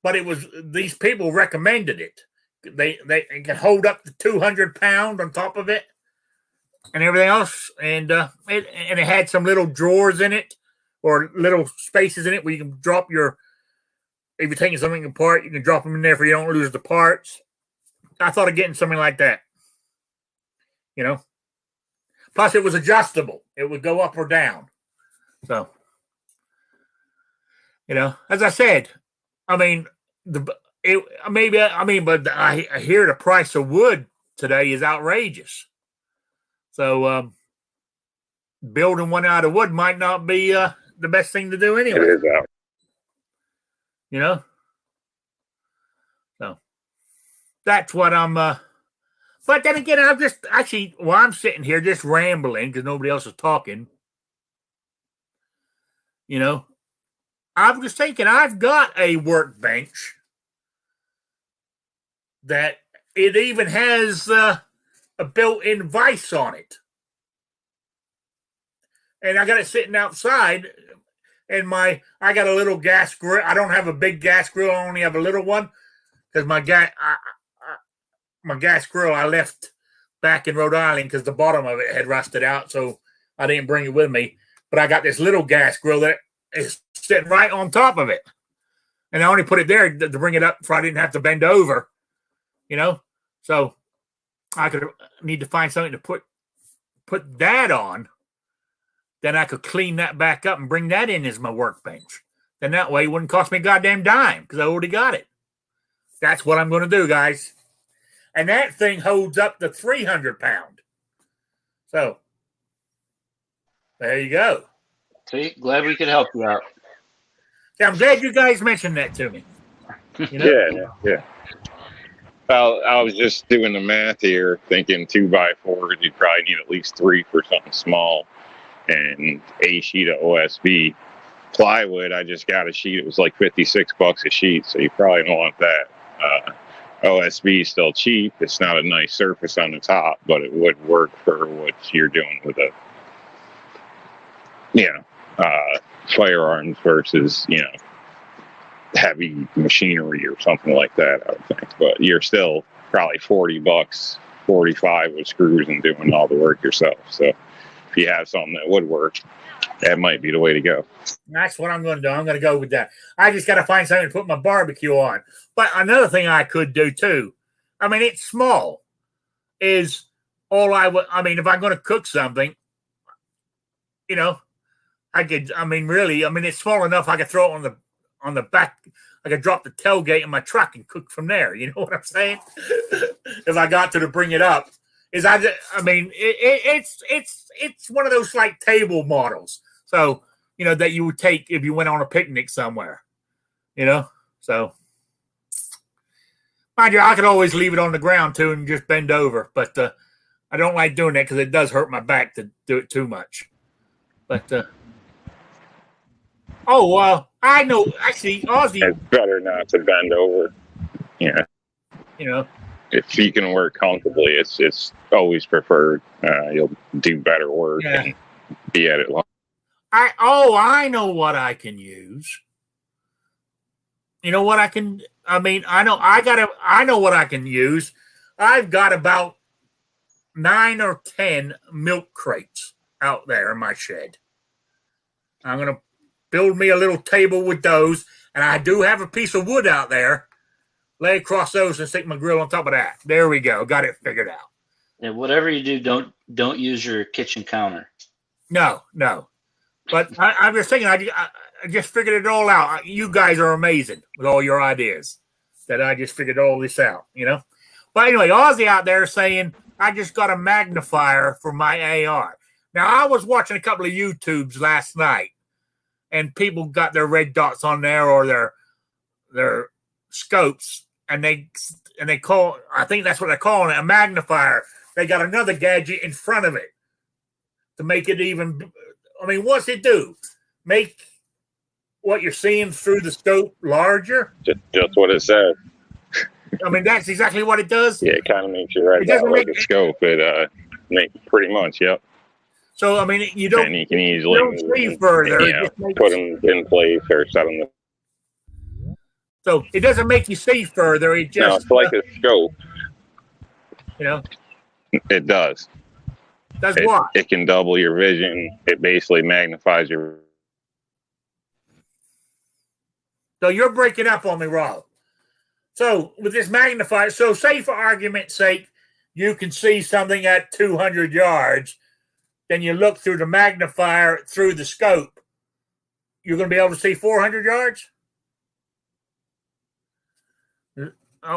But it was, these people recommended it. They can hold up to 200 pounds on top of it and everything else. And it had some little drawers in it or little spaces in it where you can drop your, if you're taking something apart, you can drop them in there so you don't lose the parts. I thought of getting something like that. You know? Plus, it was adjustable. It would go up or down. So, you know, as I said, I mean, but I hear the price of wood today is outrageous. So, building one out of wood might not be the best thing to do anyway.
It is out.
You know? So, that's what I'm... But then again, I'm sitting here just rambling because nobody else is talking. You know, I'm just thinking I've got a workbench that it even has a built-in vise on it. And I got it sitting outside, and I got a little gas grill. I don't have a big gas grill. I only have a little one because my gas grill I left back in Rhode Island because the bottom of it had rusted out, so I didn't bring it with me. But I got this little gas grill that is sitting right on top of it. And I only put it there to bring it up so I didn't have to bend over, you know? So I need to find something to put that on. Then I could clean that back up and bring that in as my workbench. Then that way it wouldn't cost me a goddamn dime because I already got it. That's what I'm going to do, guys. And that thing holds up to 300 pounds. So, there you go.
See, glad we could help you out.
Yeah, I'm glad you guys mentioned that to me. You know?
Yeah. Well, I was just doing the math here, thinking 2x4, you'd probably need at least 3 for something small, and a sheet of OSB. Plywood, I just got a sheet. It was like $56 a sheet, so you probably don't want that. OSB is still cheap. It's not a nice surface on the top, but it would work for what you're doing with a, firearms versus, heavy machinery or something like that, I would think. But you're still probably $40, $45 with screws and doing all the work yourself. So if you have something that would work, that might be the way to go.
That's what I'm going to do. I'm going to go with that. I just got to find something to put my barbecue on. But another thing I could do too, I mean, it's small, is all if I'm going to cook something, it's small enough I could throw it on the back. I could drop the tailgate in my truck and cook from there. You know what I'm saying? If I got to bring it up. It's one of those like table models. So, that you would take if you went on a picnic somewhere, so mind you, I could always leave it on the ground too and just bend over, but I don't like doing that because it does hurt my back to do it too much. But I know actually Ozzy,
it's better not to bend over. Yeah. If you can work comfortably, it's always preferred. You'll do better work and be at it long.
I know what I can use. You know what I can? I know what I can use. I've got about 9 or 10 milk crates out there in my shed. I'm gonna build me a little table with those, and I do have a piece of wood out there. Lay across those and stick my grill on top of that. There we go. Got it figured out.
And whatever you do, don't use your kitchen counter.
No. But I'm just thinking, I just figured it all out. You guys are amazing with all your ideas that I just figured all this out, But anyway, Ozzy out there saying, I just got a magnifier for my AR. Now, I was watching a couple of YouTubes last night, and people got their red dots on there or their scopes. And they call, I think that's what they're calling it, a magnifier. They got another gadget in front of it to make it even. What's it do? Make what you're seeing through the scope larger?
Just what it says.
I mean, that's exactly what it does.
Yeah, it kind of makes you right
It doesn't
out like
make
a scope. It makes pretty much, yep.
so. I mean, you don't.
And you can
You
easily
don't see further.
you
It
know,
just makes,
put them in place or set them.
so it doesn't make you see further. It
No,
just
it's like a scope. It does.
Does what?
It can double your vision. It basically magnifies your.
So you're breaking up on me, Rob. So with this magnifier, so say for argument's sake, you can see something at 200 yards, then you look through the magnifier through the scope, you're going to be able to see 400 yards?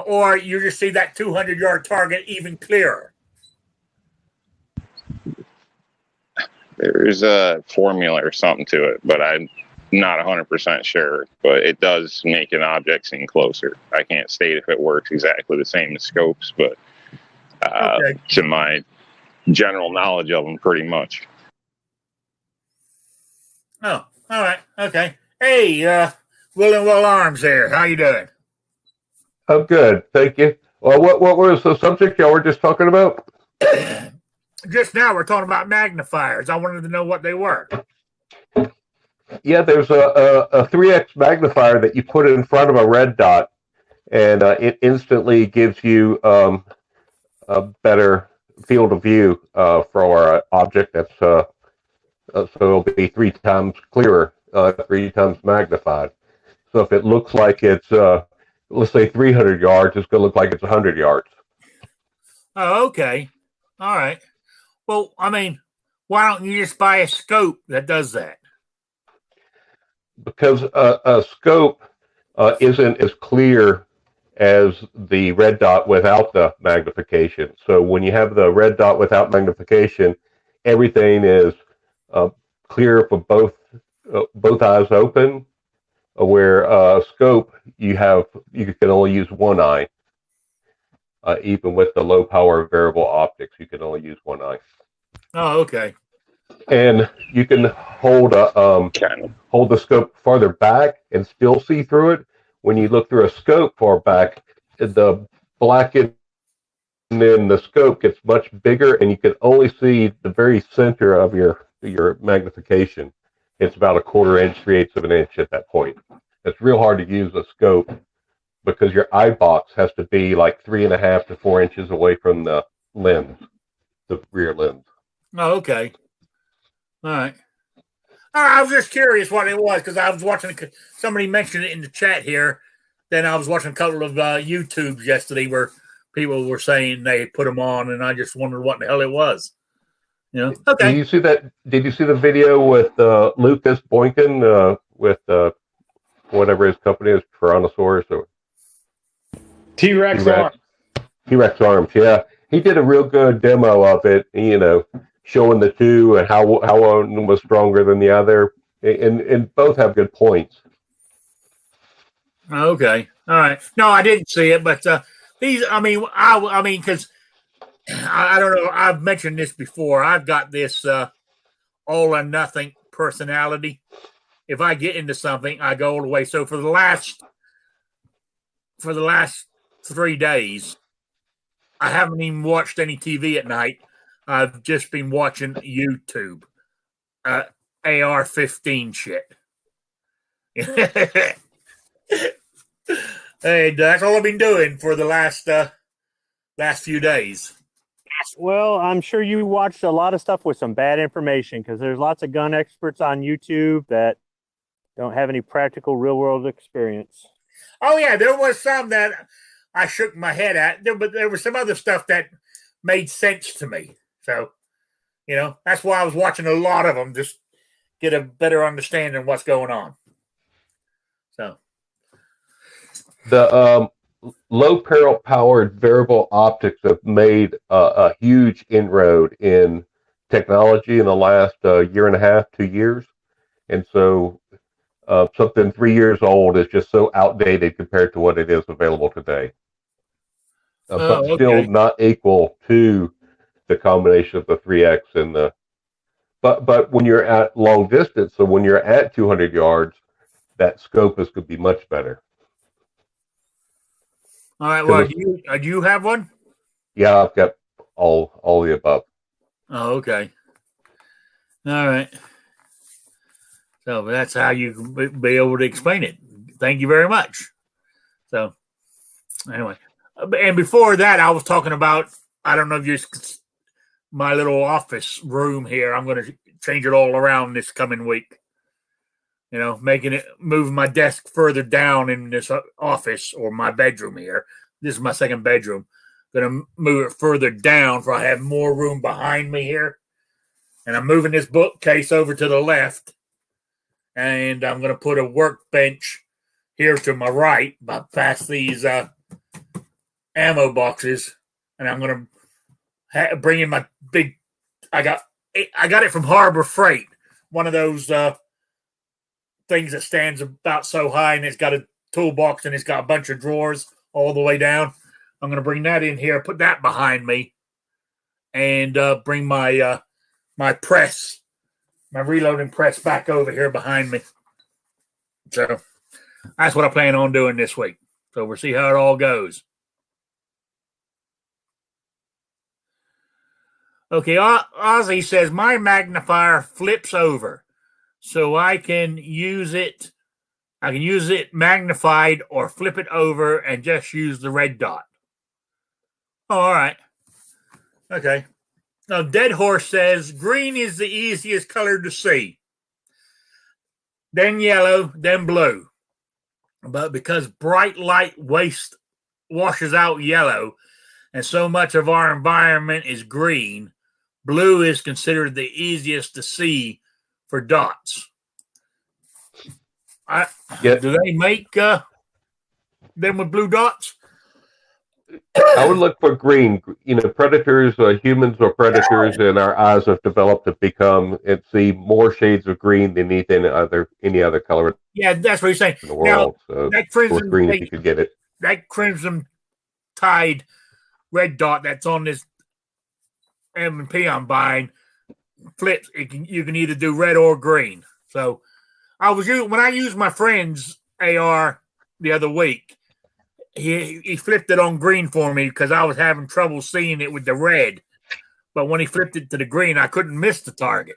Or you just see that 200-yard target even clearer?
There's a formula or something to it, but I'm not 100% sure. But it does make an object seem closer. I can't state if it works exactly the same as scopes, but to my general knowledge of them, pretty much.
Oh, all right. Okay. Hey, Will and Will Arms here. How you doing?
I'm good, thank you. Well, what was the subject y'all were just talking about?
Just now we're talking about magnifiers. I wanted to know what they were.
Yeah, there's a 3x magnifier that you put in front of a red dot, and it instantly gives you a better field of view for an object that's so it'll be 3 times clearer, 3 times magnified. So if it looks like it's let's say 300 yards, it's going to look like it's 100 yards.
Oh, okay. All right. Well, I mean, why don't you just buy a scope that does that?
Because a scope isn't as clear as the red dot without the magnification. So when you have the red dot without magnification, everything is clear for both eyes open. Where scope, you can only use one eye. Even with the low power variable optics, you can only use one eye.
Oh, okay.
And you can hold the scope farther back and still see through it. When you look through a scope far back, the black in the scope gets much bigger, and you can only see the very center of your magnification. It's about a 1/4 inch, 3/8 of an inch at that point. It's real hard to use a scope because your eye box has to be like 3.5 to 4 inches away from the lens, the rear lens.
Oh, okay. All right. I was just curious what it was because I was watching somebody mentioned it in the chat here. Then I was watching a couple of YouTubes yesterday where people were saying they put them on, and I just wondered what the hell it was. You know? Okay.
Did you see the video with Lucas Boykin with whatever his company is, Tyrannosaurus or
T-Rex arm.
T-Rex arms, yeah. He did a real good demo of it, showing the two and how one was stronger than the other, and both have good points.
Okay. All right. No, I didn't see it, but these. I mean, because I don't know. I've mentioned this before. I've got this all or nothing personality. If I get into something, I go all the way. So for the last 3 days, I haven't even watched any TV at night. I've just been watching YouTube, AR-15 shit. Hey, that's all I've been doing for the last few days.
Well, I'm sure you watched a lot of stuff with some bad information because there's lots of gun experts on YouTube that don't have any practical real-world experience.
Oh, yeah, there was some that I shook my head at, but there was some other stuff that made sense to me. So, that's why I was watching a lot of them, just get a better understanding of what's going on. So,
the low powered variable optics have made a huge inroad in technology in the last 1.5 to 2 years, and so something 3 years old is just so outdated compared to what it is available today. But still not equal to the combination of the 3x and the. But when you're at long distance, so when you're at 200 yards, that scope could be much better.
All right. Well, do you have one?
Yeah, I've got all the above.
Oh, okay. All right. So that's how you can be able to explain it. Thank you very much. So anyway, and before that, I was talking about, I don't know if you, my little office room here, I'm going to change it all around this coming week. You know, moving my desk further down in this office or my bedroom here. This is my second bedroom. Going to move it further down so I have more room behind me here. And I'm moving this bookcase over to the left. And I'm going to put a workbench here to my right, past these ammo boxes. And I'm going to bring in my big, I got it from Harbor Freight. One of those things that stands about so high, and it's got a toolbox, and it's got a bunch of drawers all the way down. I'm going to bring that in here, put that behind me, and bring my my press, my reloading press back over here behind me. So that's what I plan on doing this week. So we'll see how it all goes. Okay, Ozzy says, my magnifier flips over, so I can use it. I can use it magnified or flip it over and just use the red dot. Oh, all right. Okay. Now, Dead Horse says, green is the easiest color to see. Then yellow, then blue. But because bright light washes out yellow, and so much of our environment is green, blue is considered the easiest to see for dots. Do they make them with blue dots?
I would look for green. You know, predators, humans or predators, and our eyes have developed to become and see more shades of green than any other color.
Yeah, that's what you're saying.
In the world,
now,
so
that crimson
green if you could get it.
That crimson tide red dot that's on this M&P I'm buying flips. You can either do red or green. So when I used my friend's AR the other week, he flipped it on green for me because I was having trouble seeing it with the red. But when he flipped it to the green, I couldn't miss the target.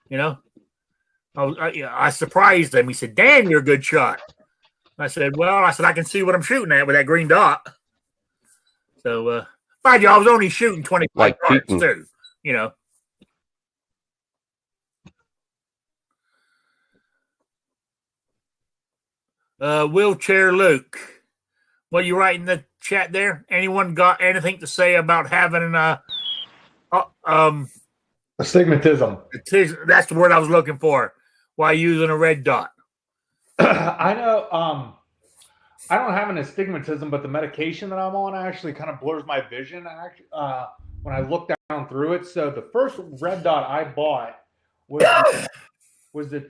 You know, I surprised him. He said, "Dan, you're a good shot." I said, I can see what I'm shooting at with that green dot. So, mind you, I was only shooting 25 yards too, you know. Wheelchair Luke, what are you writing in the chat there? Anyone got anything to say about having
astigmatism?
That's the word I was looking for. Why using a red dot?
I know. I don't have an astigmatism, but the medication that I'm on actually kind of blurs my vision. When I look down through it, so the first red dot I bought was the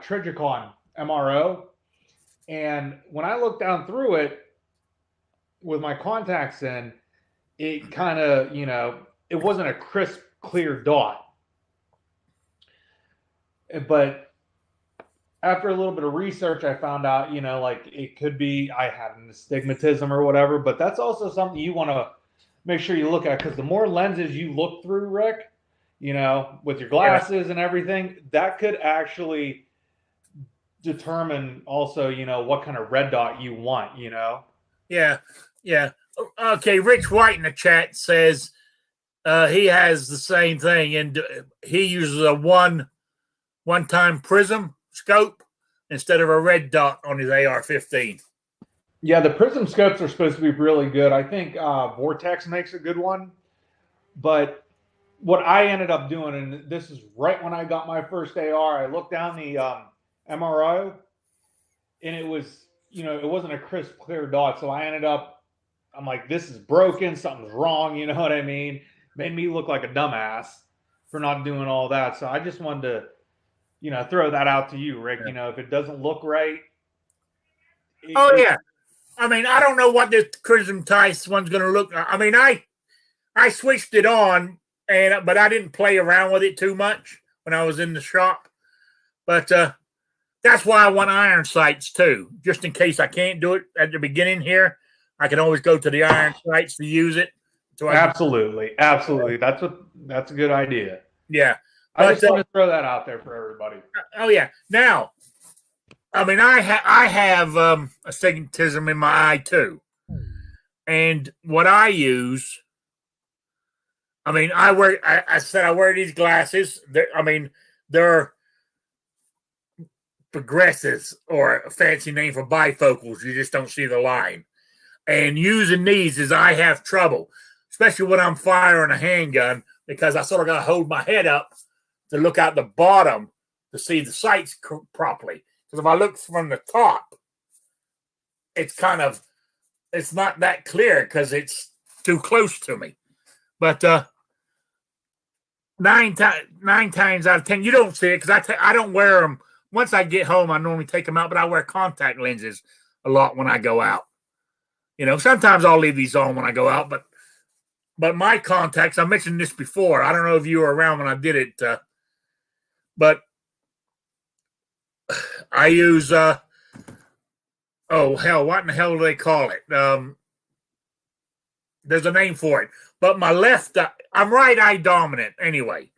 Trigicon MRO, and when I looked down through it with my contacts in, it kind of, it wasn't a crisp, clear dot, but after a little bit of research, I found out, like it could be I have an astigmatism or whatever, but that's also something you want to make sure you look at, because the more lenses you look through, Rick, with your glasses and everything, that could actually determine also, what kind of red dot you want,
Yeah. Okay, Rich White in the chat says he has the same thing, and he uses a one-time prism scope instead of a red dot on his AR-15.
Yeah, the prism scopes are supposed to be really good. I think Vortex makes a good one. But what I ended up doing, and this is right when I got my first AR, I looked down the MRO, and it was, it wasn't a crisp, clear dot. So I'm like, this is broken. Something's wrong. You know what I mean? Made me look like a dumbass for not doing all that. So I just wanted to, throw that out to you, Rick. If it doesn't look right.
Yeah. I mean, I don't know what this Crimson Tice one's going to look like. I mean, I switched it on, but I didn't play around with it too much when I was in the shop. But that's why I want iron sights too, just in case I can't do it at the beginning here. I can always go to the iron sights to use it. So
absolutely. That's a good idea.
Yeah.
I just want to throw that out there for everybody.
Oh yeah. Now, I mean, I have astigmatism in my eye too, and what I use. I mean, I wear these glasses. They're progressives, or a fancy name for bifocals. You just don't see the line. And using these is I have trouble, especially when I'm firing a handgun, because I sort of got to hold my head up to look out the bottom to see the sights properly. Because if I look from the top, it's not that clear because it's too close to me. But nine times out of 10, you don't see it because I don't wear them. Once I get home, I normally take them out, but I wear contact lenses a lot when I go out. Sometimes I'll leave these on when I go out, but my contacts, I mentioned this before. I don't know if you were around when I did it, but I use, what in the hell do they call it? There's a name for it. But my left eye, I'm right eye dominant anyway,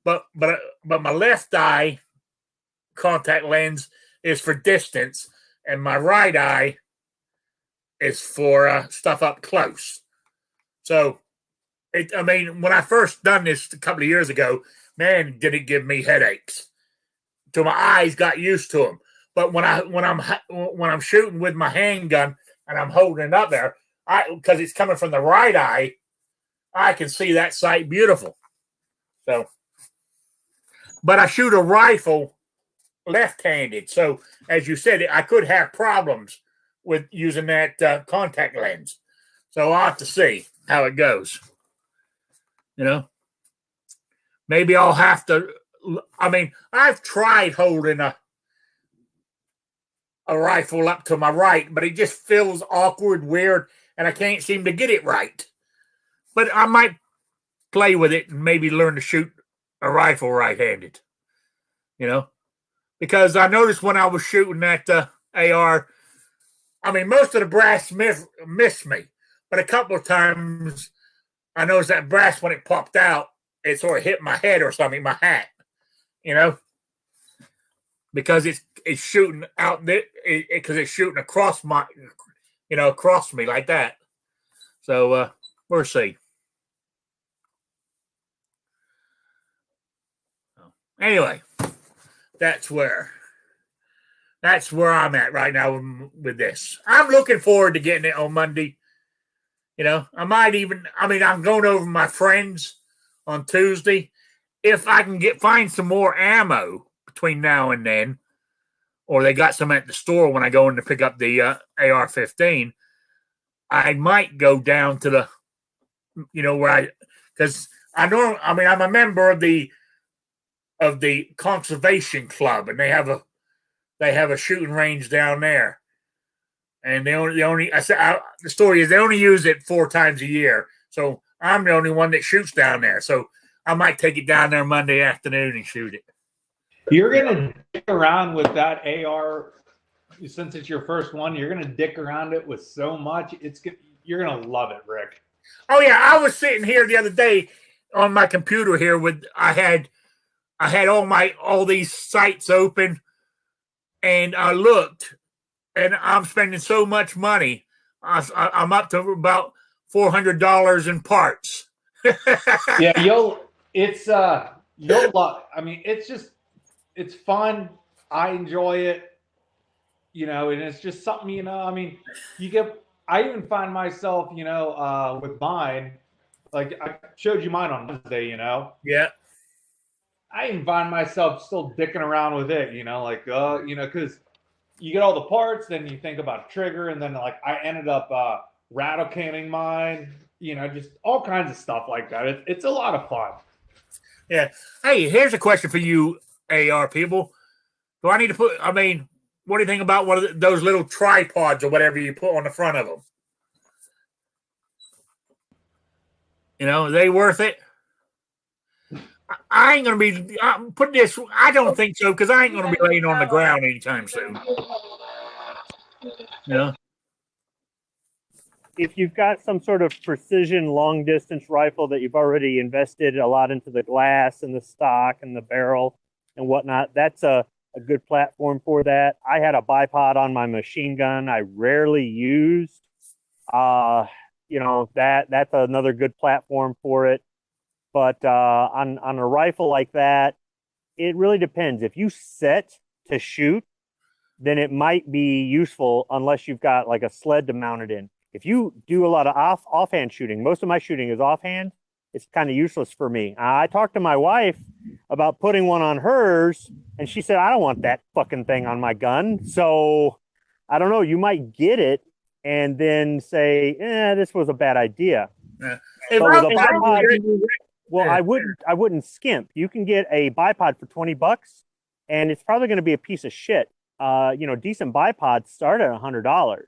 but my left eye contact lens is for distance, and my right eye is for stuff up close. So, when I first done this a couple of years ago, man, did it give me headaches. So my eyes got used to them. But when I'm shooting with my handgun and I'm holding it up there, because it's coming from the right eye, I can see that sight beautiful. So, but I shoot a rifle left-handed. So, as you said, I could have problems with using that contact lens. So I'll have to see how it goes. Maybe I'll have to. I've tried holding a rifle up to my right, but it just feels awkward, weird, and I can't seem to get it right. But I might play with it and maybe learn to shoot a rifle right-handed. Because I noticed when I was shooting that AR, most of the brass missed me, but a couple of times I noticed that brass, when it popped out, it sort of hit my head or something, my hat. Because it's shooting out there, because it's shooting across across me like that. So we'll see. Anyway, that's where I'm at right now with this. I'm looking forward to getting it on Monday. I might even. I'm going over my friends on Tuesday. If I can find some more ammo between now and then, or they got some at the store when I go in to pick up the AR-15, I might go down to the, because I'm a member of the conservation club, and they have a shooting range down there, and the story is they only use it 4 times a year, so I'm the only one that shoots down there, so I might take it down there Monday afternoon and shoot it.
You're going to dick around with that AR, since it's your first one, you're going to dick around it with so much. You're going to love it, Rick.
Oh, yeah. I was sitting here the other day on my computer here I had all these sites open, and I looked, and I'm spending so much money. I'm up to about $400 in parts.
Yeah, you'll love. It's fun. I enjoy it, and it's just something, I even find myself, with mine, like I showed you mine on Wednesday,
Yeah.
I even find myself still dicking around with it, because you get all the parts, then you think about trigger, and then I ended up rattle canning mine, just all kinds of stuff like that. It's a lot of fun.
Yeah. Hey, here's a question for you, AR people. Do I need to put? What do you think about one of those little tripods or whatever you put on the front of them? Are they worth it? I ain't gonna be put this. I don't think so, because I ain't gonna be laying on the ground anytime soon.
if you've got some sort of precision long distance rifle that you've already invested a lot into the glass and the stock and the barrel and whatnot, that's a good platform for that. I had a bipod on my machine gun I rarely used. That's another good platform for it. But on a rifle like that, it really depends. If you set to shoot, then it might be useful unless you've got like a sled to mount it in. If you do a lot of offhand shooting, most of my shooting is offhand, it's kind of useless for me. I talked to my wife about putting one on hers, and she said, I don't want that fucking thing on my gun. So I don't know, you might get it and then say, this was a bad idea.
Yeah.
I wouldn't skimp. You can get a bipod for $20, and it's probably going to be a piece of shit. Decent bipods start at $100.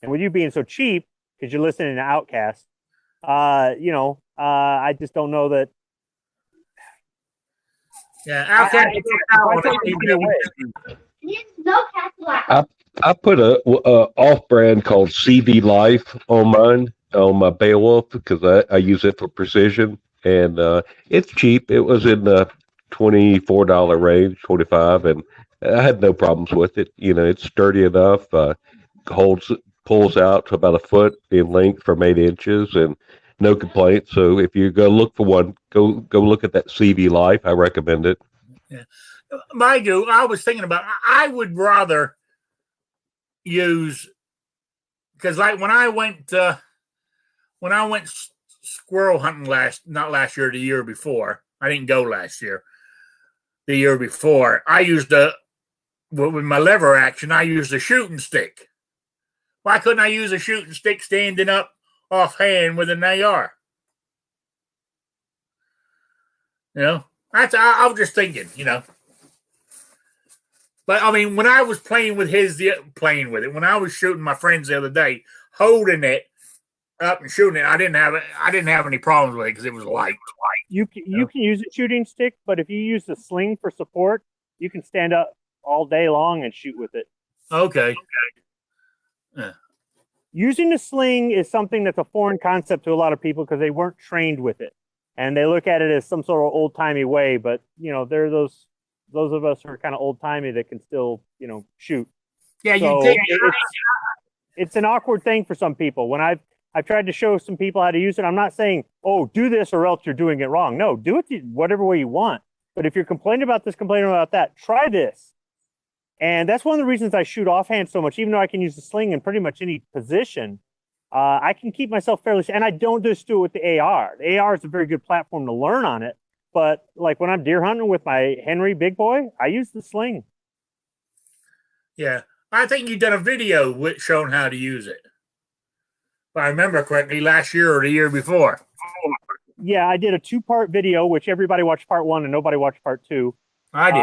And with you being so cheap, because you're listening to Outcast, I just don't know that.
Yeah,
I put a off-brand called CV Life on my Beowulf, because I use it for precision, and it's cheap. It was in the $24 range, 25, and I had no problems with it. It's sturdy enough, pulls out to about a foot in length from 8 inches, and no complaints. So if you go look for one, go look at that CV Life. I recommend it.
Yeah, mind you, I was thinking about. I would rather use, because like when I went squirrel hunting not last year, the year before. I didn't go last year. The year before, I used with my lever action. I used a shooting stick. Why couldn't I use a shooting stick standing up offhand with an AR? I was just thinking, But I mean, when I was playing with when I was shooting my friends the other day, holding it up and shooting it, I didn't have any problems with it because it was light.
You can use a shooting stick, but if you use the sling for support, you can stand up all day long and shoot with it.
Okay.
Yeah. Using the sling is something that's a foreign concept to a lot of people because they weren't trained with it, and they look at it as some sort of old timey way. But there are those of us who are kind of old timey that can still shoot.
Yeah,
so it's an awkward thing for some people. When I've tried to show some people how to use it, I'm not saying, oh, do this or else you're doing it wrong. No, do it whatever way you want. But if you're complaining about this, complaining about that, try this. And that's one of the reasons I shoot offhand so much, even though I can use the sling in pretty much any position. I can keep myself fairly, and I don't just do it with the AR. The AR is a very good platform to learn on it. But like when I'm deer hunting with my Henry Big Boy, I use the sling.
Yeah, I think you did a video showing how to use it. If I remember correctly, last year or the year before.
Yeah, I did a 2-part video, which everybody watched part 1 and nobody watched part 2.
I did.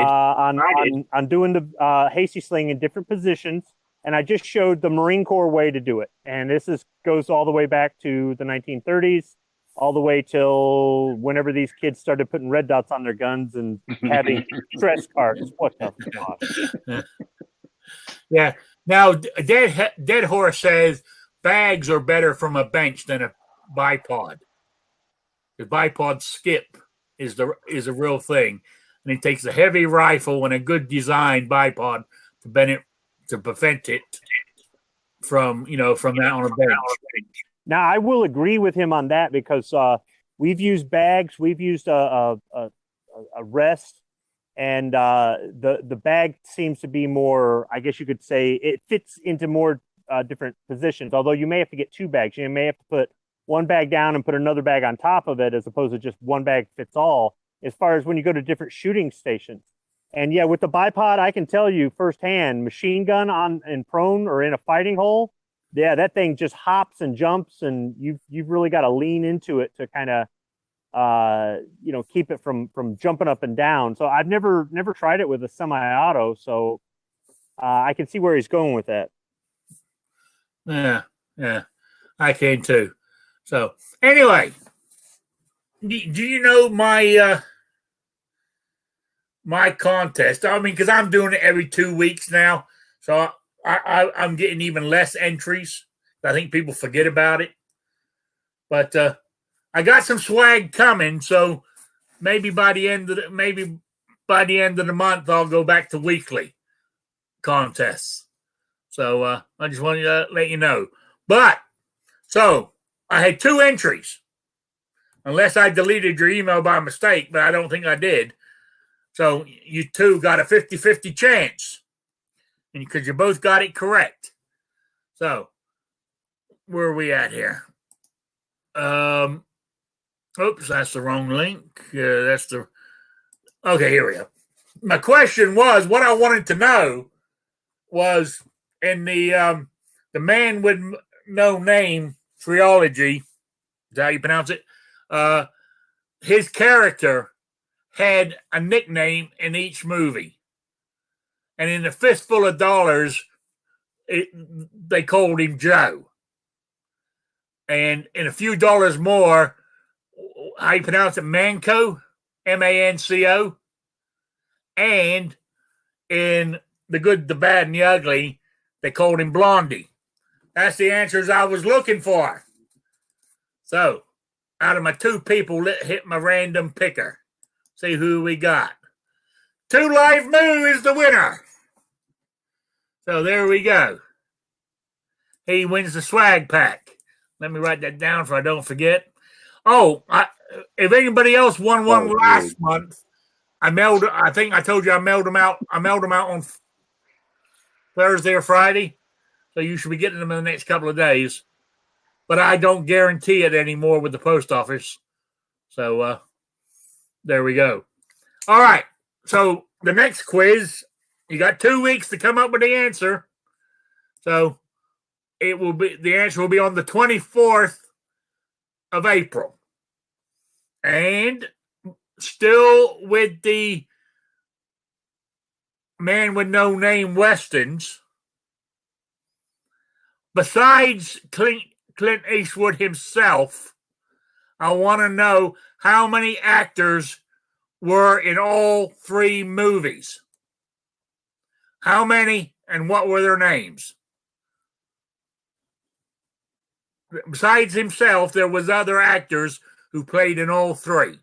On doing the hasty sling in different positions, and I just showed the Marine Corps way to do it. And this goes all the way back to the 1930s, all the way till whenever these kids started putting red dots on their guns and having stress cards. What the fuck?
Yeah. Now, Dead Horse says bags are better from a bench than a bipod. The bipod skip is a real thing. And it takes a heavy rifle and a good designed bipod to prevent it from that on a bench.
Now, I will agree with him on that because we've used bags, we've used a rest, and the bag seems to be more, I guess you could say, it fits into more different positions. Although you may have to get 2 bags. You may have to put one bag down and put another bag on top of it as opposed to just one bag fits all. As far as when you go to different shooting stations. And yeah, with the bipod, I can tell you firsthand, machine gun in prone or in a fighting hole, yeah, that thing just hops and jumps, and you've really got to lean into it to kind of keep it from jumping up and down. So I've never tried it with a semi-auto, so I can see where he's going with that.
Yeah, I can too. So anyway, do you know my contest? I mean, because I'm doing it every 2 weeks now, so I'm getting even less entries I think people forget about it. But I got some swag coming, so maybe by the end of the month I'll go back to weekly contests. So I just wanted to let you know. But so I had 2 entries, unless I deleted your email by mistake, but I don't think I did. So you 2 got a 50-50 chance, and because you both got it correct. So where are we at here? Oops, that's the wrong link. Okay, here we go. My question was, what I wanted to know was in the Man with No Name trilogy, is that how you pronounce it? His character had a nickname in each movie. And in A Fistful of Dollars, they called him Joe. And in A Few Dollars More, how you pronounce it? Manco? M-A-N-C-O. And in The Good, the Bad, and the Ugly, they called him Blondie. That's the answers I was looking for. So, out of my 2 people, hit my random picker. See who we got. 2 Live Moo is the winner. So there we go. He wins the swag pack. Let me write that down so I don't forget. Oh, if anybody else won one last month, I think I told you I mailed them out. I mailed them out on Thursday or Friday. So you should be getting them in the next couple of days. But I don't guarantee it anymore with the post office. So there we go. All right. So the next quiz, you got 2 weeks to come up with the answer. So the answer will be on the 24th of April. And still with the Man with No Name Westerns, besides Clint Eastwood himself, I want to know how many actors were in all 3 movies. How many and what were their names? Besides himself, there was other actors who played in all 3.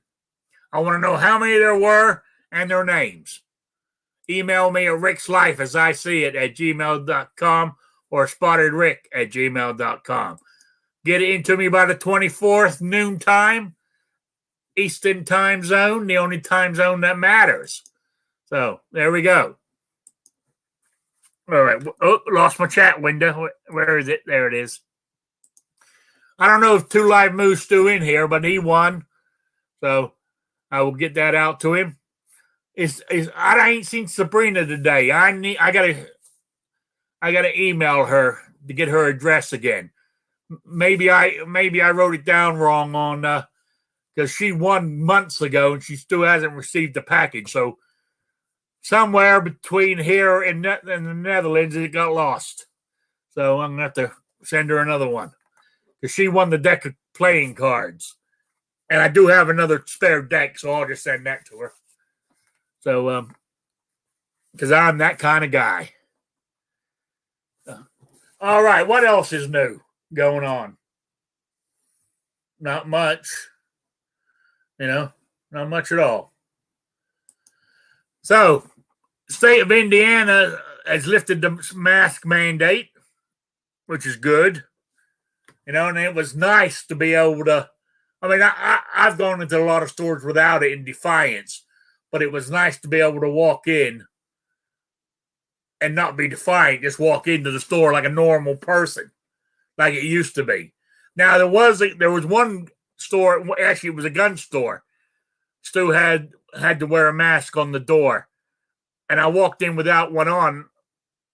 I want to know how many there were and their names. Email me at rickslifeasiseeit@gmail.com or spottedrick@gmail.com. Get it into me by the 24th, noontime, Eastern time zone, the only time zone that matters. So there we go. All right. Oh, lost my chat window. Where is it? There it is. I don't know if 2 Live Moo's still in here, but he won. So I will get that out to him. I ain't seen Sabrina today. I gotta email her to get her address again. Maybe I wrote it down wrong on because she won months ago and she still hasn't received the package. So somewhere between here and the Netherlands, it got lost. So I'm gonna have to send her another one because she won the deck of playing cards, and I do have another spare deck, so I'll just send that to her. So because I'm that kind of guy. All right, what else is new going on? Not much. Not much at all. So, state of Indiana has lifted the mask mandate, which is good. And it was nice to be able to, I've gone into a lot of stores without it in defiance, but it was nice to be able to walk in and not be defiant, just walk into the store like a normal person, like it used to be. Now, there was one store, actually it was a gun store, still had to wear a mask on the door. And I walked in without one on,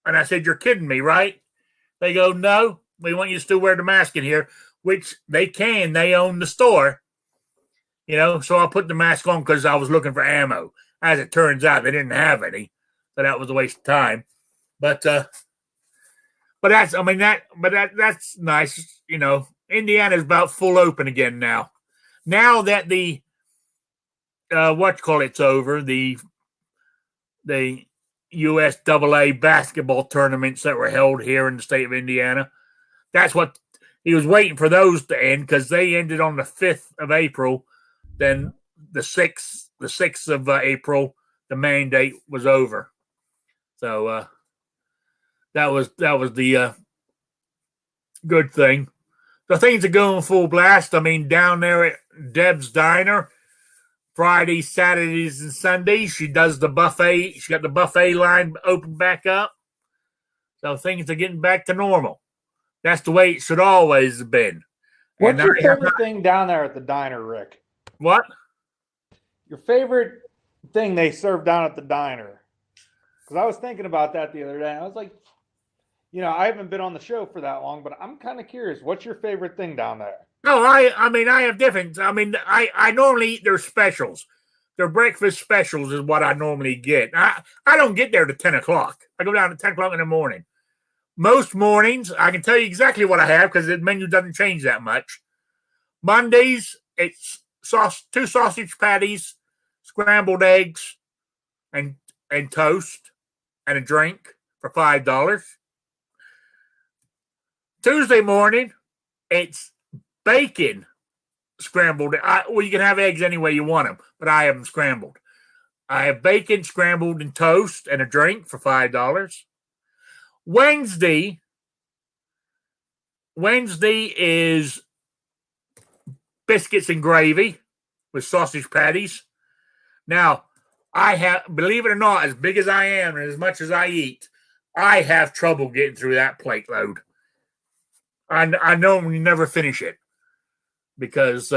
and I said, "You're kidding me, right?" They go, "No, we want you to still wear the mask in here," which they can. They own the store. So I put the mask on because I was looking for ammo. As it turns out, they didn't have any. So that was a waste of time. But that's nice. Indiana's about full open again now. Now that the it's over, the USAA basketball tournaments that were held here in the state of Indiana, that's what he was waiting for those to end because they ended on the 5th of April. Then the 6th of April, the mandate was over. So that was the good thing. So things are going full blast. I mean, down there at Deb's Diner, Fridays, Saturdays, and Sundays, she does the buffet. She got the buffet line open back up. So things are getting back to normal. That's the way it should always have been.
What's your favorite thing down there at the diner, Rick?
What?
Your favorite thing they serve down at the diner? Because I was thinking about that the other day. I was like, I haven't been on the show for that long, but I'm kind of curious. What's your favorite thing down there?
No, I mean, I have different. I mean, I normally eat their specials. Their breakfast specials is what I normally get. I don't get there to 10 o'clock. I go down at 10 o'clock in the morning. Most mornings, I can tell you exactly what I have because the menu doesn't change that much. Mondays, it's 2 sausage patties, scrambled eggs, and toast, and a drink for $5. Tuesday morning, it's bacon scrambled. Well, you can have eggs any way you want them, but I have them scrambled. I have bacon scrambled and toast and a drink for $5. Wednesday is biscuits and gravy with sausage patties. Now, I have, believe it or not, as big as I am and as much as I eat, I have trouble getting through that plate load. I normally never finish it because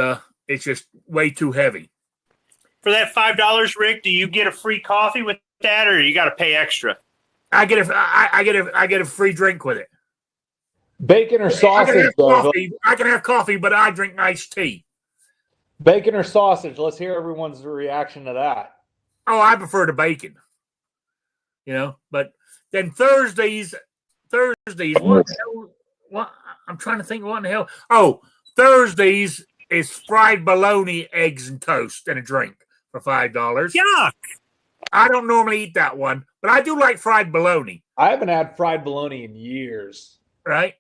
it's just way too heavy.
For that $5, Rick, do you get a free coffee with that, or you got to pay extra?
I get a free drink with it.
Bacon or sausage?
I can have coffee, but I drink iced tea.
Bacon or sausage? Let's hear everyone's reaction to that.
Oh, I prefer the bacon. But then Thursdays. What? I'm trying to think what in the hell. Oh, Thursdays is fried bologna, eggs, and toast, and a drink for $5.
Yuck!
I don't normally eat that one, but I do like fried bologna.
I haven't had fried bologna in years.
Right?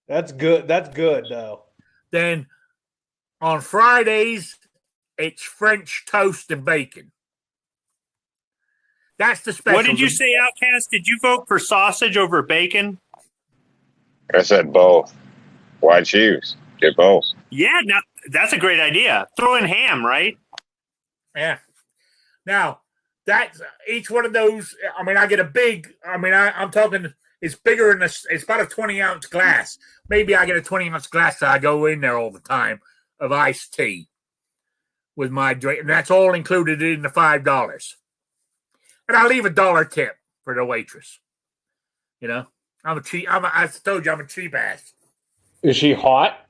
That's good. That's good, though.
Then on Fridays, it's French toast and bacon. That's the special.
What did you say, Outcast? Did you vote for sausage over bacon?
I said both. Why choose? Get both.
Yeah, no, that's a great idea. Throw in ham, right?
Yeah. Now, that's each one of those. I mean, I get a big. I mean, I'm talking. It's bigger than it's about a 20-ounce glass. Maybe I get a 20-ounce glass. So I go in there all the time of iced tea with my drink, and that's all included in the $5. And I leave $1 tip for the waitress. I'm a cheap. I told you I'm a cheap ass.
Is she hot?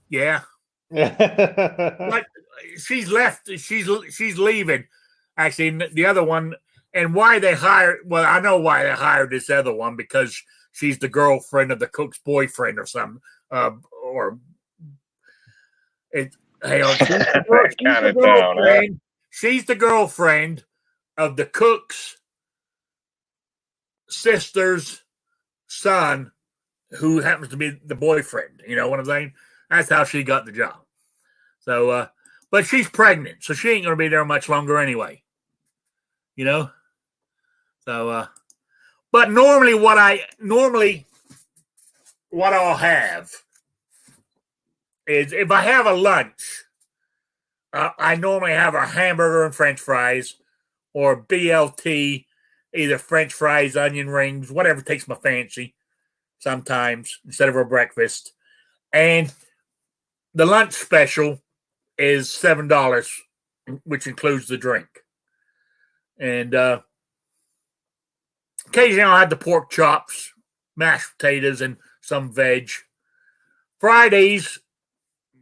Yeah. But she's left. She's leaving. Actually, the other one, and why they hired. Well, I know why they hired this other one because she's the girlfriend of the cook's boyfriend or something. Or it. She's the girlfriend of the cook's sister's son, who happens to be the boyfriend. You know what I'm saying? That's how she got the job. So, but she's pregnant, so she ain't going to be there much longer anyway. So, but normally what I'll have is if I have a lunch, I normally have a hamburger and French fries or BLT, either French fries, onion rings, whatever takes my fancy sometimes instead of a breakfast. And the lunch special is $7, which includes the drink. And occasionally I'll have the pork chops, mashed potatoes, and some veg. Fridays,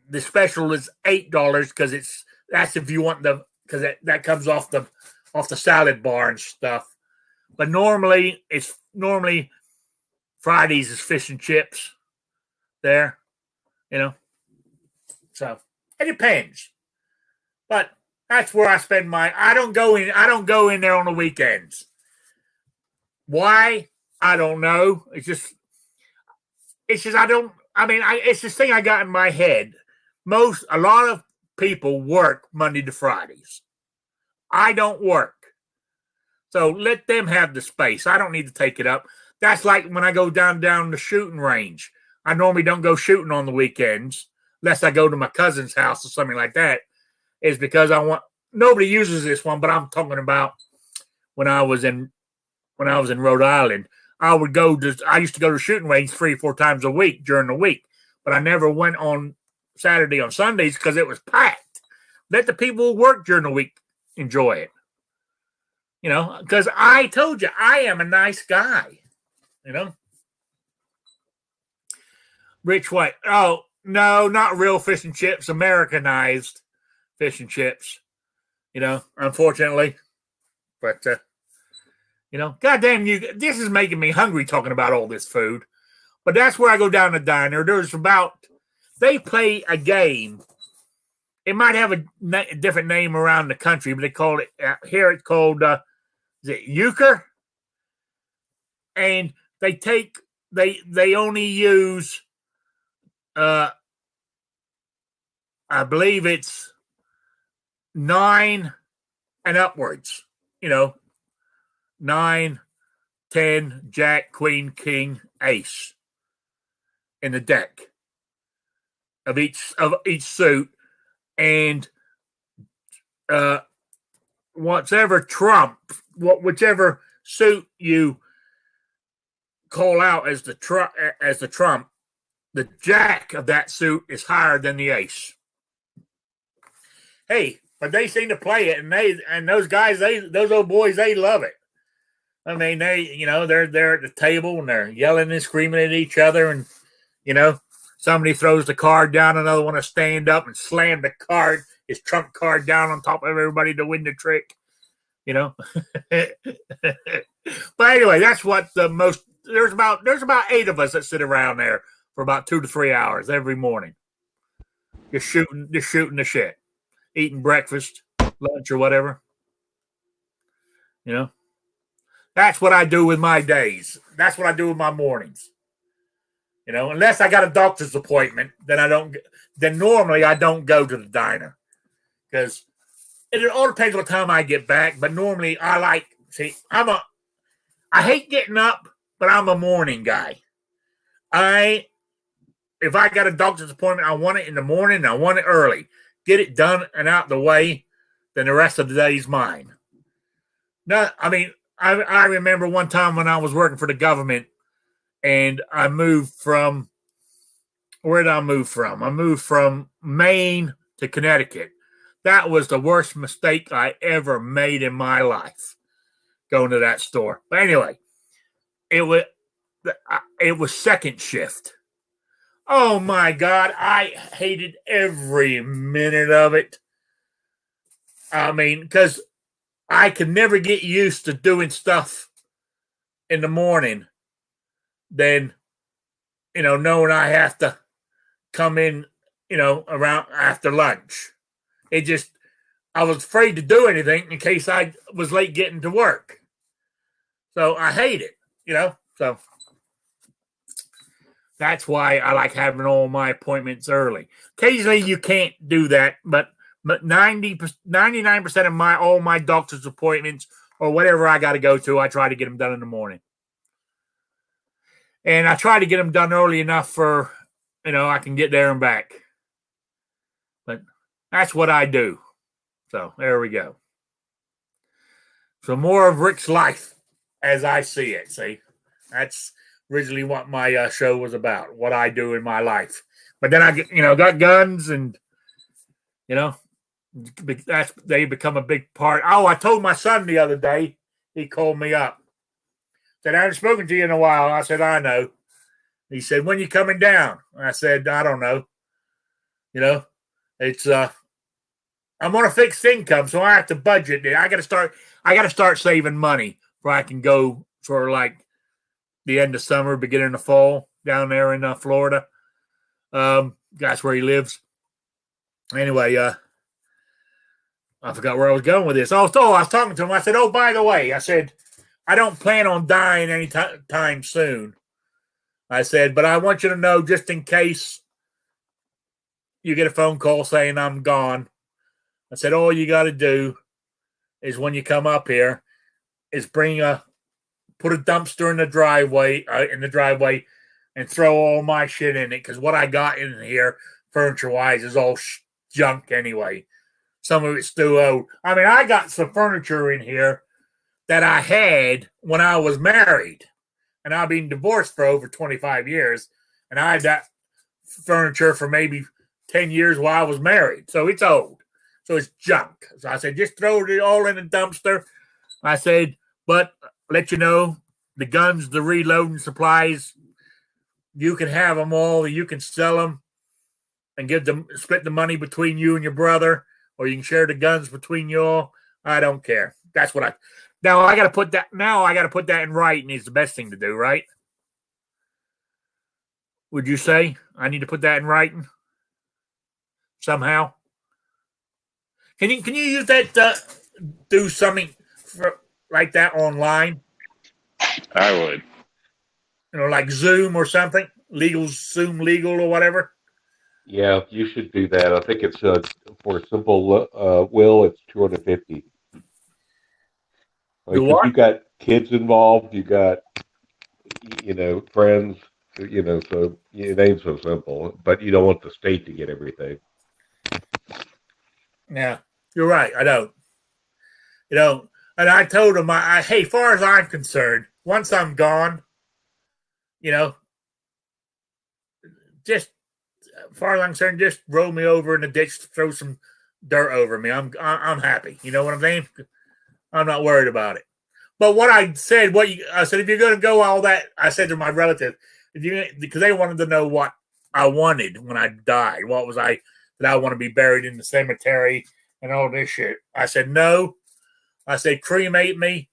the special is $8 because that's if you want because that comes off the salad bar and stuff. But normally Fridays is fish and chips there, So it depends. But that's where I spend I don't go in there on the weekends. Why? I don't know. It's just I mean, it's this thing I got in my head. A lot of people work Monday to Fridays. I don't work. So let them have the space. I don't need to take it up. That's like when I go down the shooting range. I normally don't go shooting on the weekends unless I go to my cousin's house or something like that. Is because nobody uses this one, but I'm talking about when I was in Rhode Island. I used to go to shooting range 3 or 4 times a week during the week, but I never went on Saturday on Sundays because it was packed. Let the people who work during the week enjoy it. You know, because I told you, I am a nice guy, you know. Rich White. Oh, no, not real fish and chips, Americanized fish and chips, you know, unfortunately. But, you know, goddamn this is making me hungry talking about all this food. But that's where I go down to the diner. They play a game. It might have a different name around the country, but they call it, here it's called, is it euchre? And they only use, I believe it's 9 and upwards, you know, 9, 10, Jack, Queen, King, Ace in the deck of each suit. And, whichever suit you call out as the trump, the jack of that suit is higher than the ace. Hey, but they seem to play it, and those guys, those old boys, they love it. I mean, they're at the table and they're yelling and screaming at each other, and you know, somebody throws the card down, another one to stand up and slam his trump card down on top of everybody to win the trick. You know, but anyway, that's what there's about 8 of us that sit around there for about 2 to 3 hours every morning, just shooting the shit, eating breakfast, lunch, or whatever. You know, that's what I do with my days. That's what I do with my mornings. You know, unless I got a doctor's appointment, then normally I don't go to the diner because it all depends what time I get back. But normally I hate getting up, but I'm a morning guy. If I got a doctor's appointment, I want it in the morning. I want it early. Get it done and out the way. Then the rest of the day's mine. No, I mean, I remember one time when I was working for the government, and I moved from, where did I move from? I moved from Maine to Connecticut. That was the worst mistake I ever made in my life, going to that store. But anyway, it was second shift. Oh my God, I hated every minute of it. I mean, because I could never get used to doing stuff in the morning. Then, you know, knowing I have to come in, you know, around after lunch. I was afraid to do anything in case I was late getting to work. So I hate it, you know. So that's why I like having all my appointments early. Occasionally you can't do that, but 99% of all my doctor's appointments or whatever I got to go to, I try to get them done in the morning. And I try to get them done early enough for, you know, I can get there and back. But that's what I do. So there we go. So more of Rick's life as I see it. See, that's originally what my show was about, what I do in my life. But then I got guns, and, you know, they become a big part. Oh, I told my son the other day, he called me up. Said, I haven't spoken to you in a while. I said, I know. He said, when you coming down? I said, I don't know. You know, it's I'm on a fixed income, so I have to budget it. I gotta start saving money where I can go for like the end of summer, beginning of fall down there in Florida. That's where he lives. Anyway, I forgot where I was going with this. I was talking to him. I said, oh, by the way, I said, I don't plan on dying anytime soon. I said, but I want you to know, just in case you get a phone call saying I'm gone, I said, all you got to do is when you come up here is put a dumpster in the driveway, and throw all my shit in it. Because what I got in here, furniture-wise, is all junk anyway. Some of it's still old. I mean, I got some furniture in here that I had when I was married. And I've been divorced for over 25 years. And I had that furniture for maybe 10 years while I was married. So it's old. So it's junk. So I said, just throw it all in the dumpster. I said, but let you know, the guns, the reloading supplies, you can have them all. You can sell them and split the money between you and your brother, or you can share the guns between you all. I don't care. That's what I got to put that in writing is the best thing to do, right? Would you say I need to put that in writing somehow? Can you use that do something like that online?
I would.
Like Zoom or something, Zoom legal or whatever.
Yeah, you should do that. I think it's for a simple will, it's $250. Like, 'cause you got kids involved, you got friends, so it ain't so simple. But you don't want the state to get everything.
Yeah, you're right. I don't. And I told him, hey, far as I'm concerned, once I'm gone, just as far as I'm concerned, just roll me over in the ditch, throw some dirt over me. I'm happy. You know what I'm saying? I'm not worried about it. But what I said, I said, if you're going to go all that, I said to my relative, because they wanted to know what I wanted when I died. What was that I want to be buried in the cemetery and all this shit. I said, no. I said, cremate me.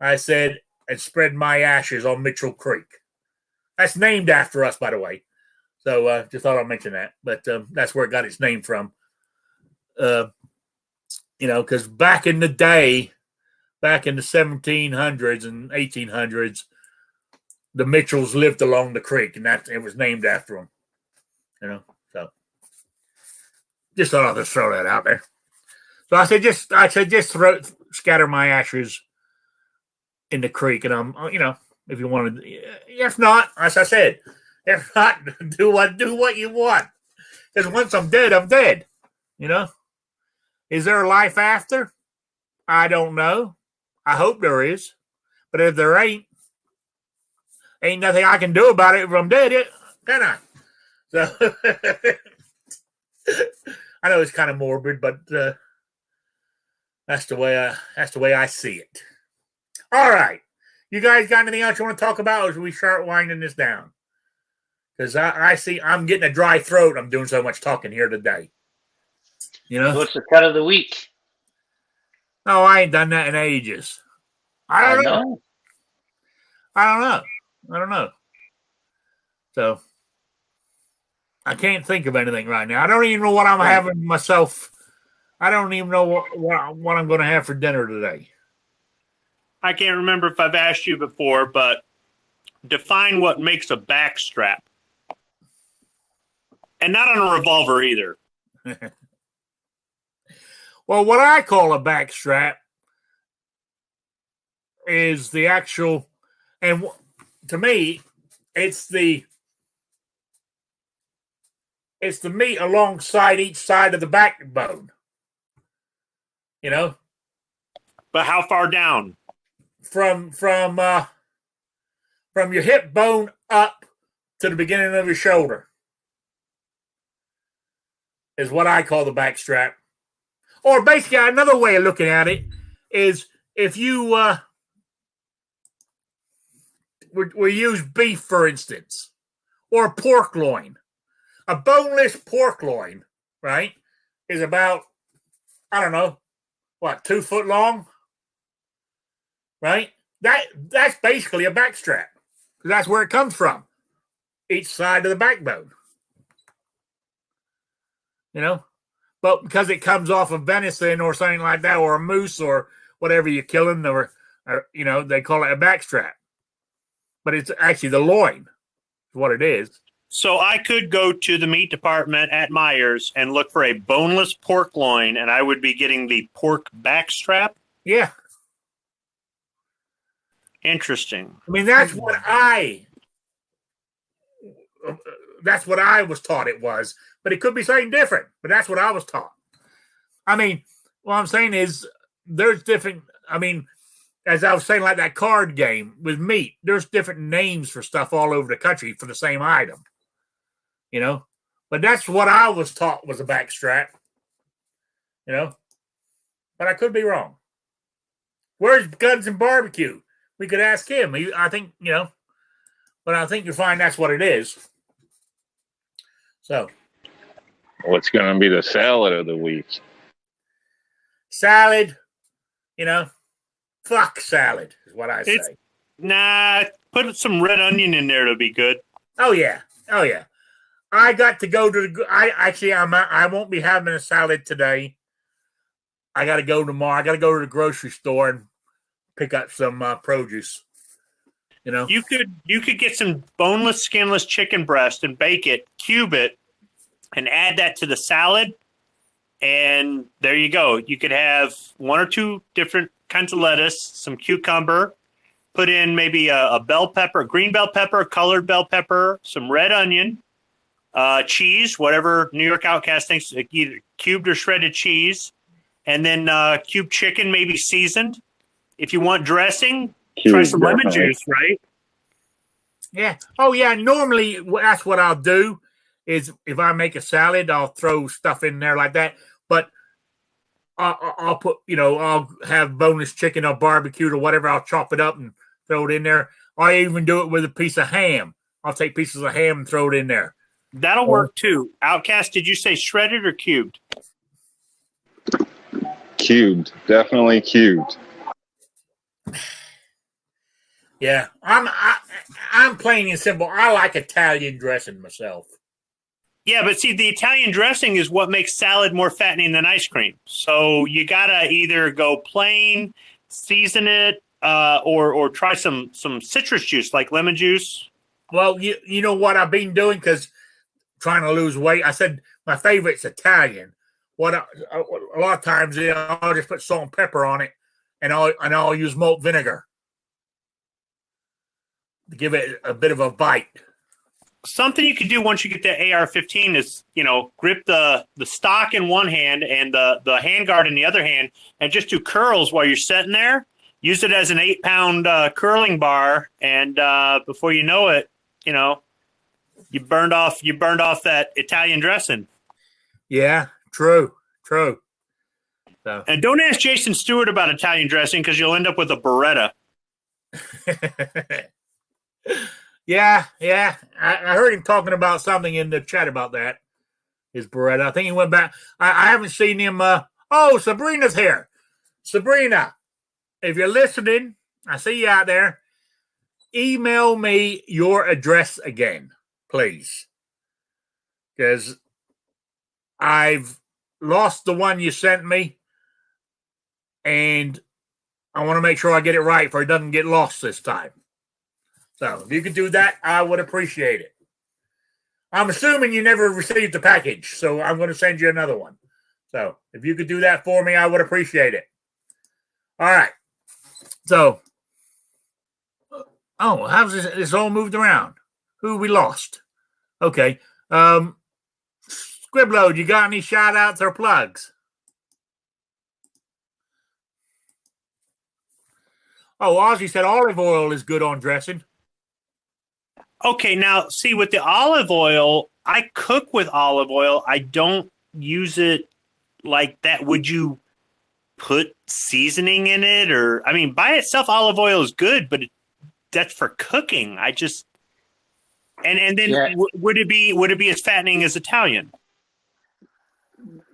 I said, and spread my ashes on Mitchell Creek. That's named after us, by the way. So just thought I'd mention that. But that's where it got its name from. Because back in the day, back in the 1700s and 1800s, the Mitchells lived along the creek, and it was named after them. So just thought I'd just throw that out there. So I said, just scatter my ashes in the creek, and if you wanted, if not, as I said, if not, do what you want. Because once I'm dead, I'm dead. Is there a life after? I don't know. I hope there is. But if there ain't nothing I can do about it if I'm dead, can I? So I know it's kind of morbid, but that's the way I see it. All right. You guys got anything else you want to talk about, or should we start winding this down? Because I see I'm getting a dry throat. I'm doing so much talking here today.
What's the cut of the week?
No, I ain't done that in ages. I don't know. So I can't think of anything right now. I don't even know what I'm having myself. I don't even know what I'm going to have for dinner today.
I can't remember if I've asked you before, but define what makes a backstrap. And not on a revolver either.
Well, what I call a backstrap is the actual, and to me, it's the meat alongside each side of the backbone.
But how far down?
From your hip bone up to the beginning of your shoulder is what I call the backstrap. Or basically, another way of looking at it is if you we use beef, for instance, or pork loin. A boneless pork loin, right, is about, 2 foot long, right? That's basically a backstrap, because that's where it comes from, each side of the backbone. But because it comes off of venison or something like that, or a moose or whatever you're killing, or they call it a backstrap. But it's actually the loin, what it is.
So I could go to the meat department at Myers and look for a boneless pork loin, and I would be getting the pork backstrap.
Yeah.
Interesting.
I mean, that's what I was taught it was, but it could be something different. But that's what I was taught. I mean, what I'm saying is there's different. I mean, as I was saying, like that card game with meat, there's different names for stuff all over the country for the same item. You know, but that's what I was taught was a backstrap. You know, but I could be wrong. Where's Guns and Barbecue? We could ask him. I think, you know, but I think you'll find that's what it is. So,
What's going to be the salad of the week?
salad, you know, fuck salad is what I say.
Nah, put some red onion in there to be good.
Oh yeah. I got to go to the. I won't be having a salad today. I got to go tomorrow. I got to go to the grocery store and pick up some produce. You know,
You could get some boneless, skinless chicken breast and bake it, cube it, and add that to the salad. And there you go. You could have one or two different kinds of lettuce, some cucumber, put in maybe a bell pepper, green bell pepper, colored bell pepper, some red onion, cheese, whatever New York Outcast thinks, either cubed or shredded cheese, and then cubed chicken, maybe seasoned. If you want dressing, try some lemon juice, right?
yeah. Oh yeah. Normally, that's what I'll do. Is if I make a salad, I'll throw stuff in there like that. But I'll put, you know, I'll have boneless chicken or barbecued or whatever. I'll chop it up and throw it in there. I even do it with a piece of ham. I'll take pieces of ham and throw it in there.
That'll work too. Outcast, did you say shredded or cubed?
Cubed. Definitely cubed.
Yeah, I'm plain and simple. I like Italian dressing myself.
Yeah, but see, the Italian dressing is what makes salad more fattening than ice cream. So you gotta either go plain, season it, or try some citrus juice like lemon juice.
Well, you know what I've been doing because trying to lose weight. I said my favorite's Italian. A lot of times I'll just put salt and pepper on it, and I'll use malt vinegar to give it a bit of a bite.
Something you could do once you get the AR-15 is, you know, grip the stock in one hand and the handguard in the other hand, and just do curls while you're sitting there. Use it as an 8-pound curling bar, and before you know it, you know, you burned off that Italian dressing.
Yeah, true. So.
And don't ask Jason Stewart about Italian dressing because you'll end up with a Beretta.
Yeah. I heard him talking about something in the chat about that. His Beretta. I think he went back. I haven't seen him. Sabrina's here. Sabrina, if you're listening, I see you out there. Email me your address again, please. Because I've lost the one you sent me. And I want to make sure I get it right for it doesn't get lost this time. So if you could do that, I would appreciate it. I'm assuming you never received the package, so I'm going to send you another one. So if you could do that for me, I would appreciate it. All right. So, how's this? It's all moved around. Who we lost? Okay. Scriblo, you got any shout outs or plugs? Oh, Ozzy said olive oil is good on dressing.
Okay, now, see, with the olive oil, I cook with olive oil. I don't use it like that. Would you put seasoning in it? Or, I mean, by itself, olive oil is good, but that's for cooking. I just... And then would it be as fattening as Italian?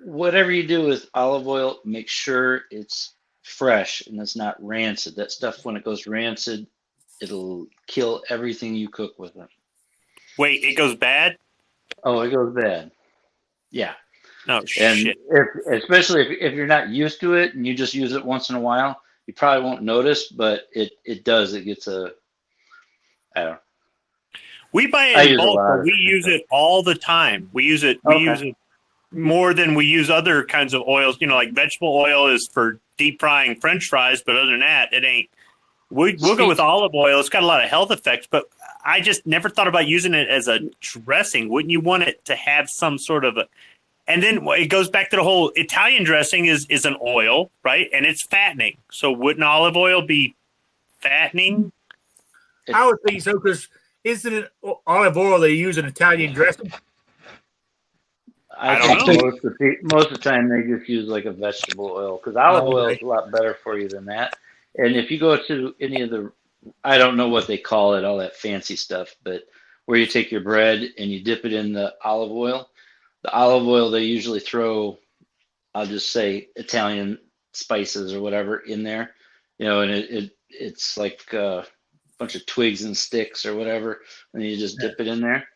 Whatever you do with olive oil, make sure it's fresh and it's not rancid. That stuff, when it goes rancid, it'll kill everything you cook with it.
Wait, it goes bad?
Oh, it goes bad. Yeah.
Oh,
And
shit.
especially if you're not used to it and you just use it once in a while, you probably won't notice, but it does. It gets I don't know.
We buy
I
it in
use a
bulk,
lot
but
of
we
it.
use it all the time. We use it more than we use other kinds of oils. You know, like vegetable oil is for deep frying French fries, but other than that, it ain't. We'll go with olive oil. It's got a lot of health effects, but I just never thought about using it as a dressing. Wouldn't you want it to have some sort of a? And then it goes back to the whole Italian dressing is an oil, right? And it's fattening. So wouldn't olive oil be fattening?
I would think so, because isn't it olive oil they use in Italian dressing?
I
think
don't know.
most of the time they just use like a vegetable oil because olive oil is a lot better for you than that. And if you go to any of the, I don't know what they call it, all that fancy stuff, but where you take your bread and you dip it in the olive oil they usually throw, I'll just say Italian spices or whatever in there, you know, and it's like a bunch of twigs and sticks or whatever, and you just dip it in there.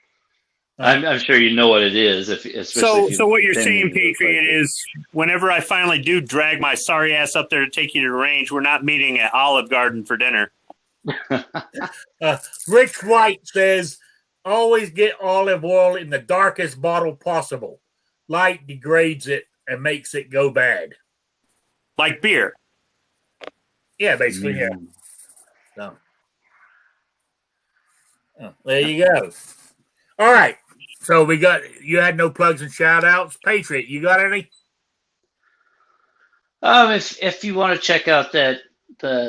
I'm sure you know what it is.
So what you're saying, Patriot, is whenever I finally do drag my sorry ass up there to take you to the range, we're not meeting at Olive Garden for dinner.
Rich White says, always get olive oil in the darkest bottle possible. Light degrades it and makes it go bad.
Like beer.
Yeah, basically, yeah. So, there you go. All right. So you had no plugs and shout outs. Patriot, you got any?
If you want to check out the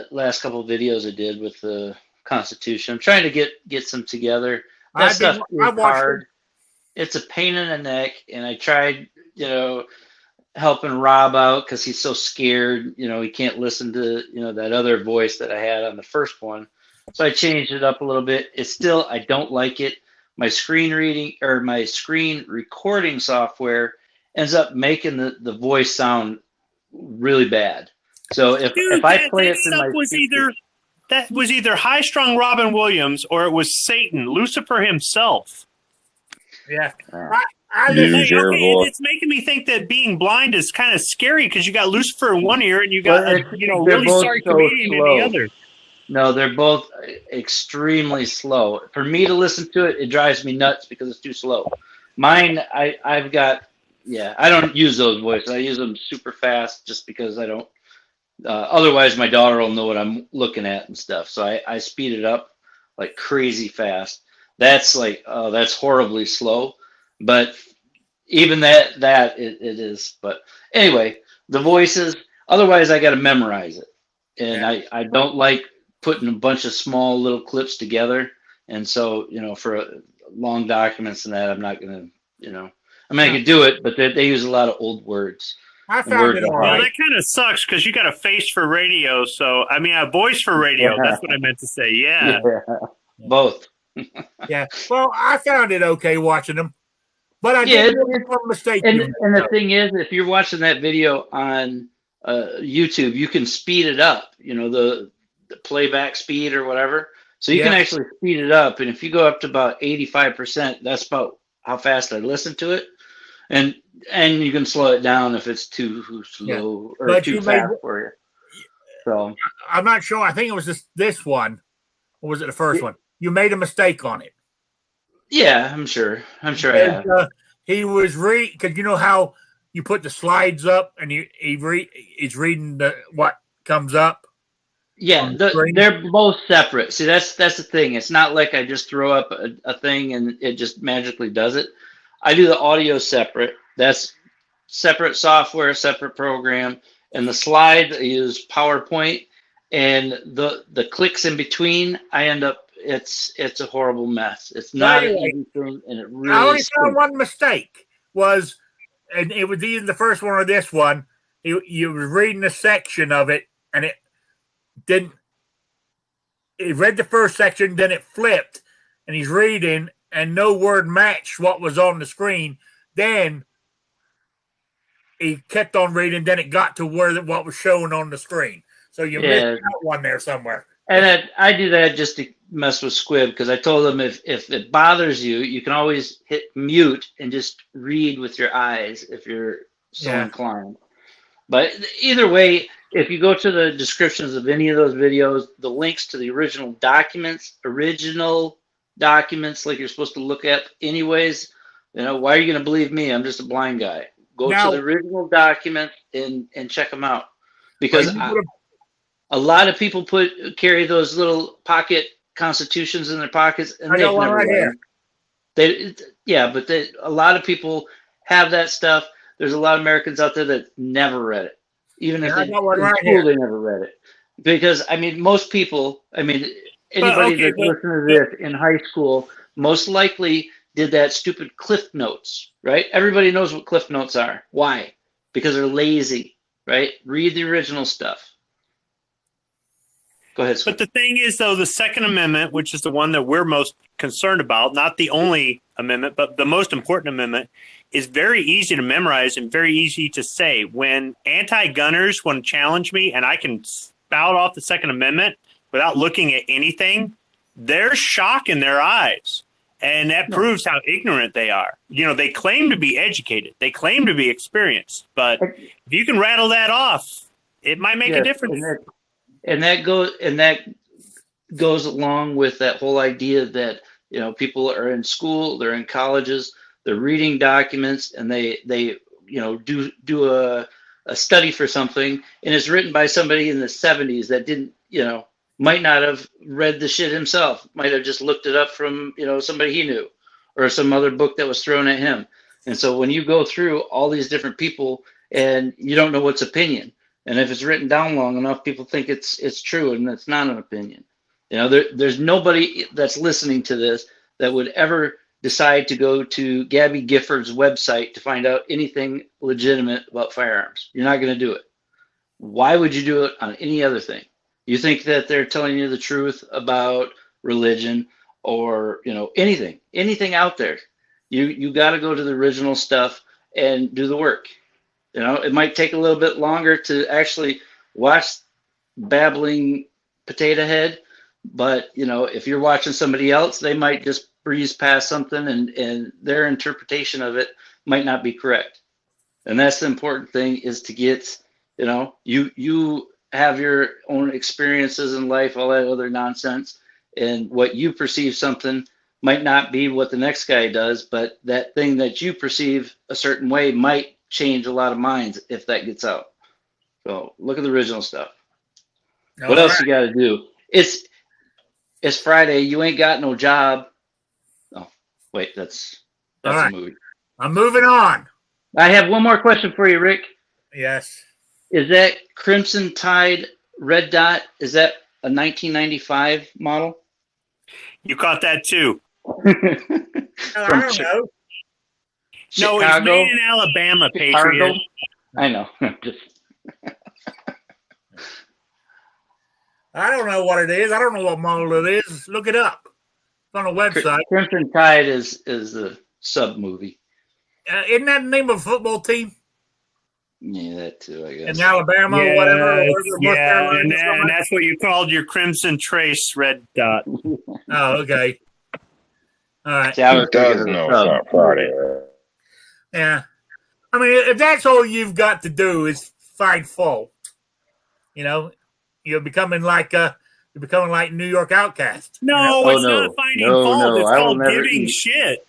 last couple of videos I did with the Constitution, I'm trying to get some together. That stuff is hard. It's a pain in the neck, and I tried, helping Rob out because he's so scared. He can't listen to that other voice that I had on the first one. So I changed it up a little bit. It's still, I don't like it. My screen reading or my screen recording software ends up making the voice sound really bad. So if I play it through my speakers,
that was either high strung Robin Williams or it was Satan, Lucifer himself.
Yeah.
It's making me think that being blind is kind of scary because you got Lucifer in one ear and you got really sorry comedian in the other.
No, they're both extremely slow. For me to listen to it, it drives me nuts because it's too slow. Mine, I don't use those voices. I use them super fast just because I don't. Otherwise, my daughter will know what I'm looking at and stuff. So I speed it up like crazy fast. That's that's horribly slow. But even that it is. But anyway, the voices. Otherwise, I got to memorize it, and I don't like putting a bunch of small little clips together. And so, for long documents and that, I'm not going to, I can do it, but they use a lot of old words.
I found it all right.
That kind of sucks because you got a face for radio. So, a voice for radio. Yeah. That's what I meant to say. Yeah.
Both.
Yeah. Well, I found it okay watching them, but I did make one mistake.
And the thing is, if you're watching that video on YouTube, you can speed it up, the playback speed or whatever. So you can actually speed it up. And if you go up to about 85%, that's about how fast I listen to it. And you can slow it down if it's too slow or too fast for you. So
I'm not sure. I think it was this one. Or was it the first one? You made a mistake on it.
Yeah, I'm sure I have.
He was because you know how you put the slides up and he's reading what comes up.
Yeah, they're both separate. See, that's the thing. It's not like I just throw up a thing and it just magically does it. I do the audio separate. That's separate software, separate program, and the slides I use PowerPoint, and the clicks in between. I end up it's a horrible mess. It's not an easy thing, and it really.
I only found one mistake and it was either the first one or this one. You was reading a section of it, and it read the first section, then it flipped, and he's reading, and no word matched what was on the screen. Then he kept on reading, then it got to what was showing on the screen. So you missed that one there somewhere.
And I do that just to mess with Squib, because I told him if it bothers you, you can always hit mute and just read with your eyes if you're so inclined. But either way, if you go to the descriptions of any of those videos, the links to the original documents, original documents like you're supposed to look at anyways. Why are you going to believe me? I'm just a blind guy. Go
Now-
to the original document and check them out, because
Are you
a lot of people carry those little pocket constitutions in their pockets, and
I got
they've
one
never
right
read them. But a lot of people have that stuff. There's a lot of Americans out there that never read it, even if
I
they
got one
in
right
school
here.
they never read it. Because most people, anybody
okay,
that's listening to this in high school most likely did that stupid Cliff Notes, right? Everybody knows what Cliff Notes are. Why? Because they're lazy, right? Read the original stuff. Go ahead,
But the thing is, though, the Second Amendment, which is the one that we're most concerned about, not the only amendment, but the most important amendment, is very easy to memorize and very easy to say. When anti-gunners want to challenge me and I can spout off the Second Amendment without looking at anything, there's shock in their eyes. And that proves how ignorant they are. They claim to be educated. They claim to be experienced. But if you can rattle that off, it might make a difference.
And that goes along with that whole idea that people are in school, they're in colleges, they're reading documents, and they do a study for something, and it's written by somebody in the 70s that didn't might not have read the shit himself, might have just looked it up from somebody he knew, or some other book that was thrown at him. And so when you go through all these different people and you don't know what's opinion, and if it's written down long enough, people think it's true, and it's not an opinion. There's nobody that's listening to this that would ever decide to go to Gabby Gifford's website to find out anything legitimate about firearms. You're not going to do it. Why would you do it on any other thing? You think that they're telling you the truth about religion or anything out there. You got to go to the original stuff and do the work. It might take a little bit longer to actually watch babbling potato head, but if you're watching somebody else, they might just breeze past something, and their interpretation of it might not be correct. And that's the important thing, is to get you have your own experiences in life, all that other nonsense, and what you perceive something might not be what the next guy does, but that thing that you perceive a certain way might change a lot of minds if that gets out. So look at the original stuff. What else you got to do? It's Friday. You ain't got no job. Oh, wait, that's a movie.
I'm moving on.
I have one more question for you, Rick.
Yes.
Is that Crimson Tide red dot? Is that a 1995 model?
You caught that too.
I don't know.
No, it's made in Alabama, Patriot.
I know.
I don't know what it is. I don't know what model it is. Look it up. It's on a website.
Crimson Tide is the sub movie.
Isn't that the name of a football team?
Yeah, that too, I guess.
In Alabama or whatever.
Yeah, and that's what you called your Crimson Trace red dot.
Oh, okay. All right.
He does know it's not Friday.
Yeah. I mean, if that's all you've got to do is find fault, you're becoming like New York Outcast.
No, it's not finding fault.
No,
it's called giving shit.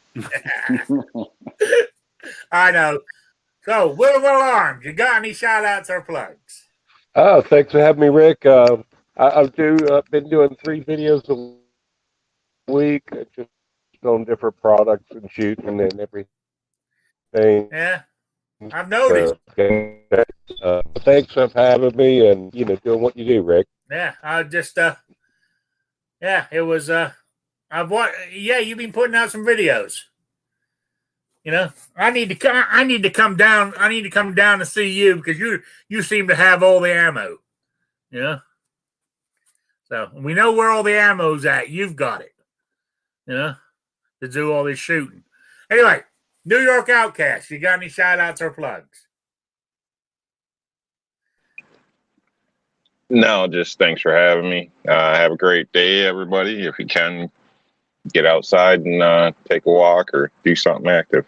I know. So, Willowville Arms, you got any shout outs or plugs?
Oh, thanks for having me, Rick. I've been doing 3 videos a week, just on different products and shooting and everything.
Yeah, I've noticed.
Thanks for having me and doing what you do, Rick.
Yeah, I just it was you've been putting out some videos. I need to come down. I need to come down to see you because you seem to have all the ammo. So we know where all the ammo's at. You've got it. To do all this shooting. Anyway, New York Outcast. You got any shout outs or plugs?
No, just thanks for having me. Have a great day, everybody. If you can, get outside and take a walk or do something active.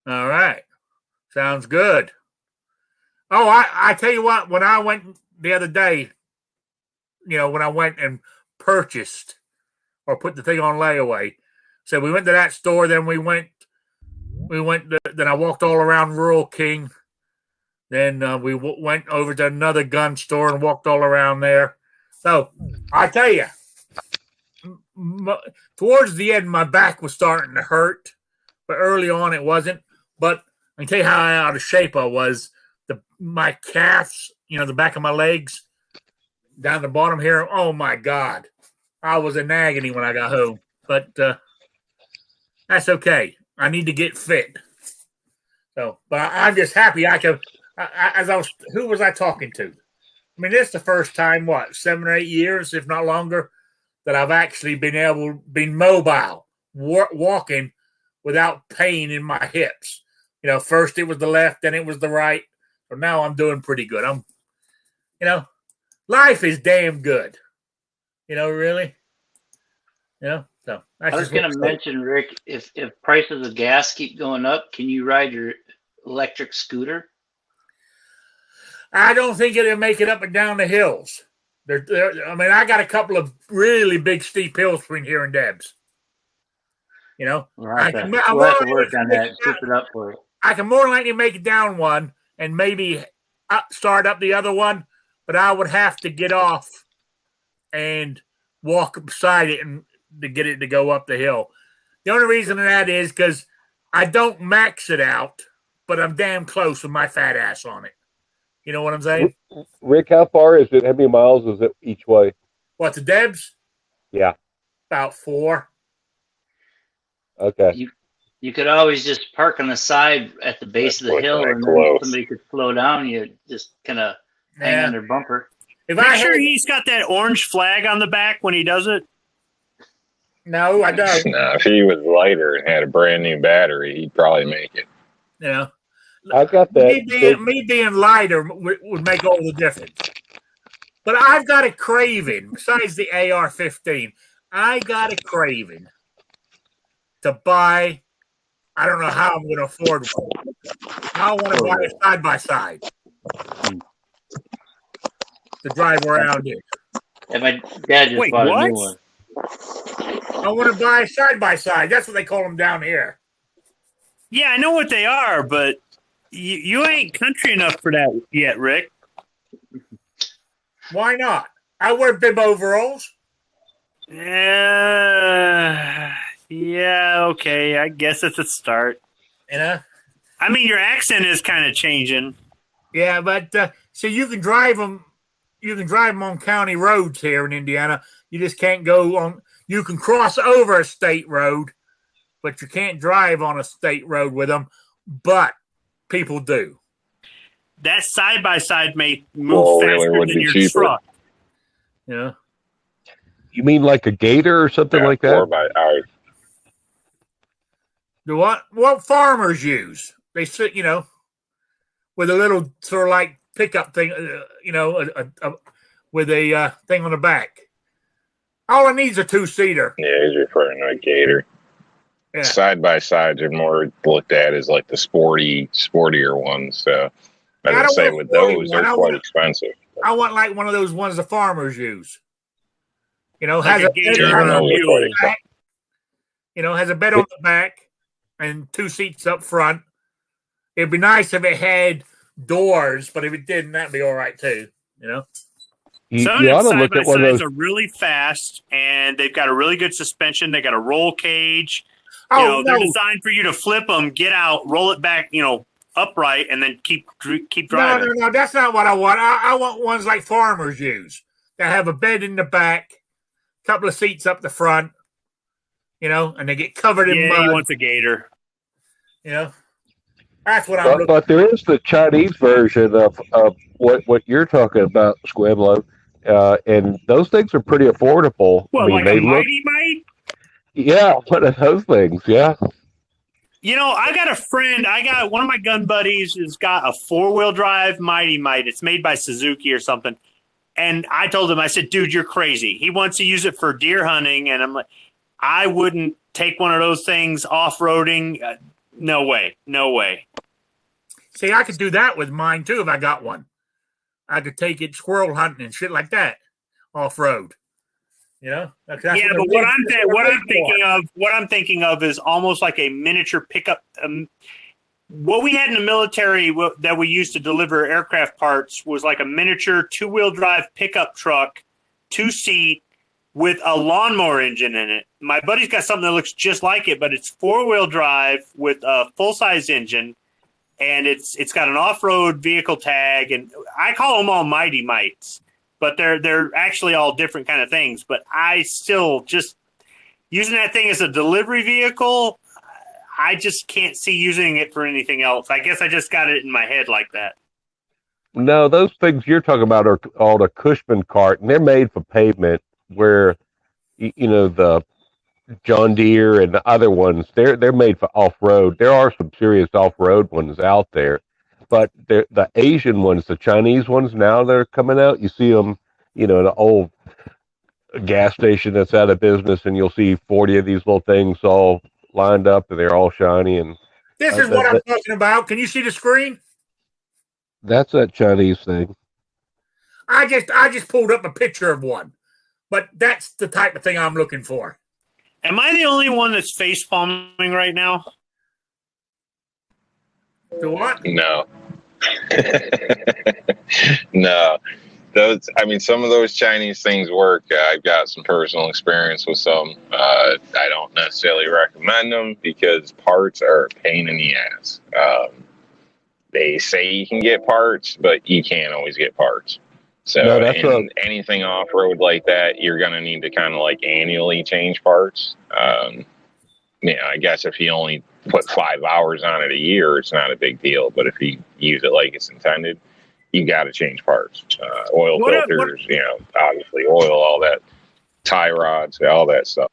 All right. Sounds good. Oh, I tell you what, when I went the other day, when I went and purchased or put the thing on layaway. So we went to that store. Then then I walked all around Rural King. Then we went over to another gun store and walked all around there. So I tell you, towards the end, my back was starting to hurt, but early on it wasn't. But I can tell you how out of shape I was. My calves, the back of my legs, down the bottom here. Oh my God, I was in agony when I got home. But that's okay. I need to get fit. So, but I'm just happy I could. Who was I talking to? I mean, this is the first time, 7 or 8 years, if not longer, that I've actually been mobile, walking without pain in my hips. First it was the left, then it was the right. So now I'm doing pretty good. Life is damn good. Really. So
I was going to mention, Rick, if prices of gas keep going up, can you ride your electric scooter?
I don't think it'll make it up and down the hills. I got a couple of really big steep hills between here and Debs.
We'll have to work on that. Keep it up for it.
I can more than likely make it down one and maybe start up the other one, but I would have to get off and walk beside it and to get it to go up the hill. The only reason that is because I don't max it out, but I'm damn close with my fat ass on it. You know what I'm saying?
Rick, how far is it? How many miles is it each way?
What, to Debs?
Yeah.
About 4.
Okay.
You could always just park on the side at the base of the hill, and then somebody could slow down. You just kind of hang on their bumper.
Make sure he's got that orange flag on the back when he does it.
No, I don't.
No, if he was lighter and had a brand new battery, he'd probably make it.
I got that.
Me being lighter would make all the difference. But I've got a craving, besides the AR-15, I got a craving to buy, I don't know how I'm going to afford one. I want to buy a side-by-side to drive around it.
And my dad just bought a new one.
I want to buy a side-by-side. That's what they call them down here.
Yeah, I know what they are, but you ain't country enough for that yet, Rick.
Why not? I wear bib overalls.
Yeah, okay. I guess it's a start.
I
mean, your accent is kind of changing.
Yeah, but so you can drive them. You can drive them on county roads here in Indiana. You just can't go on. You can cross over a state road, but you can't drive on a state road with them. But people do.
That side-by-side may move faster than your truck.
Yeah.
You mean like a gator or something like that?
4x.
The what farmers use? They sit, with a little sort of like pickup thing, with a thing on the back. All it needs is a 2-seater.
Yeah, he's referring to a gator.
Yeah.
Side-by-sides are more looked at as like the sportier ones. So I would say with those, they're quite expensive.
I want like one of those ones the farmers use.
Like
has
a gator on a mule.
Has a bed on the back and 2 seats up front. It'd be nice if it had doors, but if it didn't, that'd be all right too.
Some of them side-by-sides are really fast, and they've got a really good suspension. They got a roll cage. They're designed for you to flip them, get out, roll it back, upright, and then keep driving.
No, that's not what I want. I want ones like farmers use that have a bed in the back, couple of seats up the front, and they get covered in mud.
He wants a gator.
That's what I'm looking.
But there is the Chinese version of what you're talking about, Squiblo, and those things are pretty affordable.
What, like a Mighty Might?
Yeah, one of those things. Yeah.
I got a friend. One of my gun buddies has got a 4-wheel drive Mighty Might. It's made by Suzuki or something. And I told him, I said, dude, you're crazy. He wants to use it for deer hunting. And I'm like, I wouldn't take one of those things off-roading. No way.
See, I could do that with mine too if I got one. I could take it squirrel hunting and shit like that off-road. You know,
But what I'm thinking of is almost like a miniature pickup. What we had in the military that we used to deliver aircraft parts was like a miniature 2-wheel drive pickup truck, 2-seat with a lawnmower engine in it. My buddy's got something that looks just like it, but it's 4-wheel drive with a full-size engine, and it's got an off-road vehicle tag, and I call them all Mighty Mites. But they're actually all different kind of things. But I still just using that thing as a delivery vehicle, I just can't see using it for anything else. I guess I just got it in my head like that.
No, those things you're talking about are called a Cushman cart, and they're made for pavement. Where the John Deere and the other ones, they're made for off road. There are some serious off road ones out there. But the Asian ones, the Chinese ones now that are coming out, you see them, the old gas station that's out of business, and you'll see 40 of these little things all lined up, and they're all shiny. And
this is what I'm talking about. Can you see the screen?
That's that Chinese thing.
I just pulled up a picture of one, but that's the type of thing I'm looking for.
Am I the only one that's face palming right now?
The what?
No. No. Some of those Chinese things work. I've got some personal experience with some. I don't necessarily recommend them because parts are a pain in the ass. They say you can get parts, but you can't always get parts. So anything off-road like that, you're going to need to kind of like annually change parts. I guess if you only put 5 hours on it a year, it's not a big deal. But if you use it like it's intended, you got to change parts. Oil filters, obviously oil, all that, tie rods, all that stuff.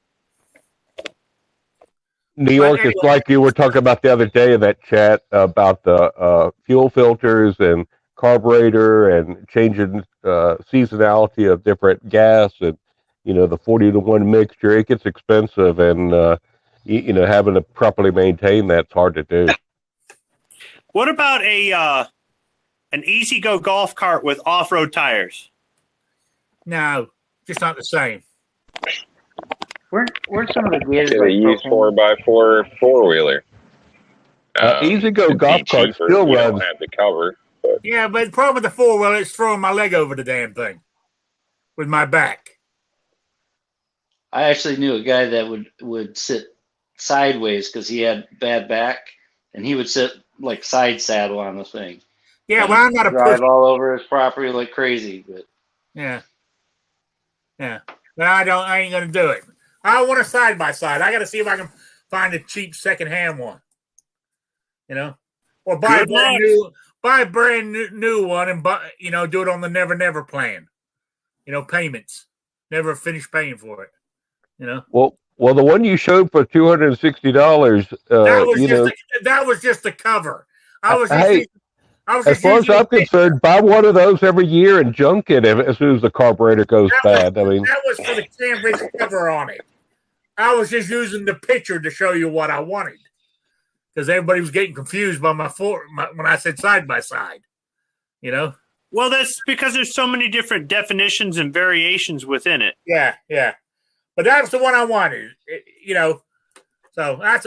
New York is like you were talking about the other day in that chat about the fuel filters and carburetor and changing seasonality of different gas and the 40-to-1 mixture. It gets expensive, and having to properly maintain that's hard to do.
What about an Easy Go golf cart with off-road tires?
No, just not the same.
Weren't some of the gears
they use 4x4 4-wheeler?
Easy Go golf cart still
you
runs.
Don't have the cover. But.
Yeah, but the problem with the 4-wheeler is throwing my leg over the damn thing with my back.
I actually knew a guy that would sit sideways because he had bad back, and he would sit like side saddle on the thing.
Yeah, well, I'm not a
drive all over his property like crazy, but
yeah. But I ain't gonna do it. I want a side by side. I got to see if I can find a cheap secondhand one. Or buy a brand new one and do it on the never never plan. Payments. Never finish paying for it.
Well, the one you showed for $260.
That was just the cover.
As far as I'm concerned, buy one of those every year and junk it as soon as the carburetor goes bad.
That was for the canvas cover on it. I was just using the picture to show you what I wanted, because everybody was getting confused by when I said side by side.
Well, that's because there's so many different definitions and variations within it.
Yeah. But that was the one I wanted. So that's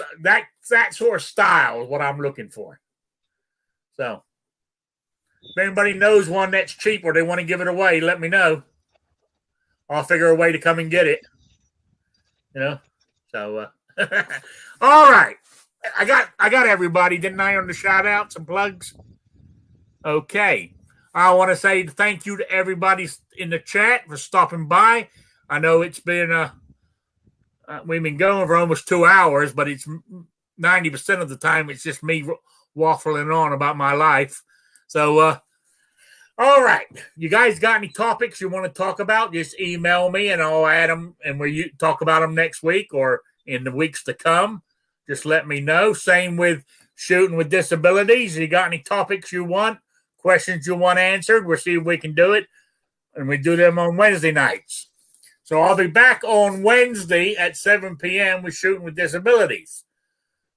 that sort of style is what I'm looking for. So if anybody knows one that's cheap or they want to give it away, let me know. I'll figure a way to come and get it. So all right. I got everybody, didn't I, on the shout outs and plugs? Okay. I want to say thank you to everybody in the chat for stopping by. I know it's been we've been going for almost 2 hours, but it's 90% of the time it's just me waffling on about my life. So all right, you guys got any topics you want to talk about? Just email me and I'll add them, and we'll talk about them next week or in the weeks to come. Just let me know. Same with shooting with disabilities. You got any topics you want, questions you want answered? We'll see if we can do it, and we do them on Wednesday nights. So I'll be back on Wednesday at 7 p.m. with Shooting with Disabilities.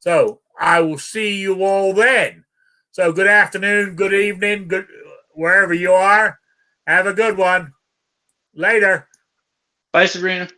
So I will see you all then. So good afternoon, good evening, good wherever you are. Have a good one. Later.
Bye, Sabrina.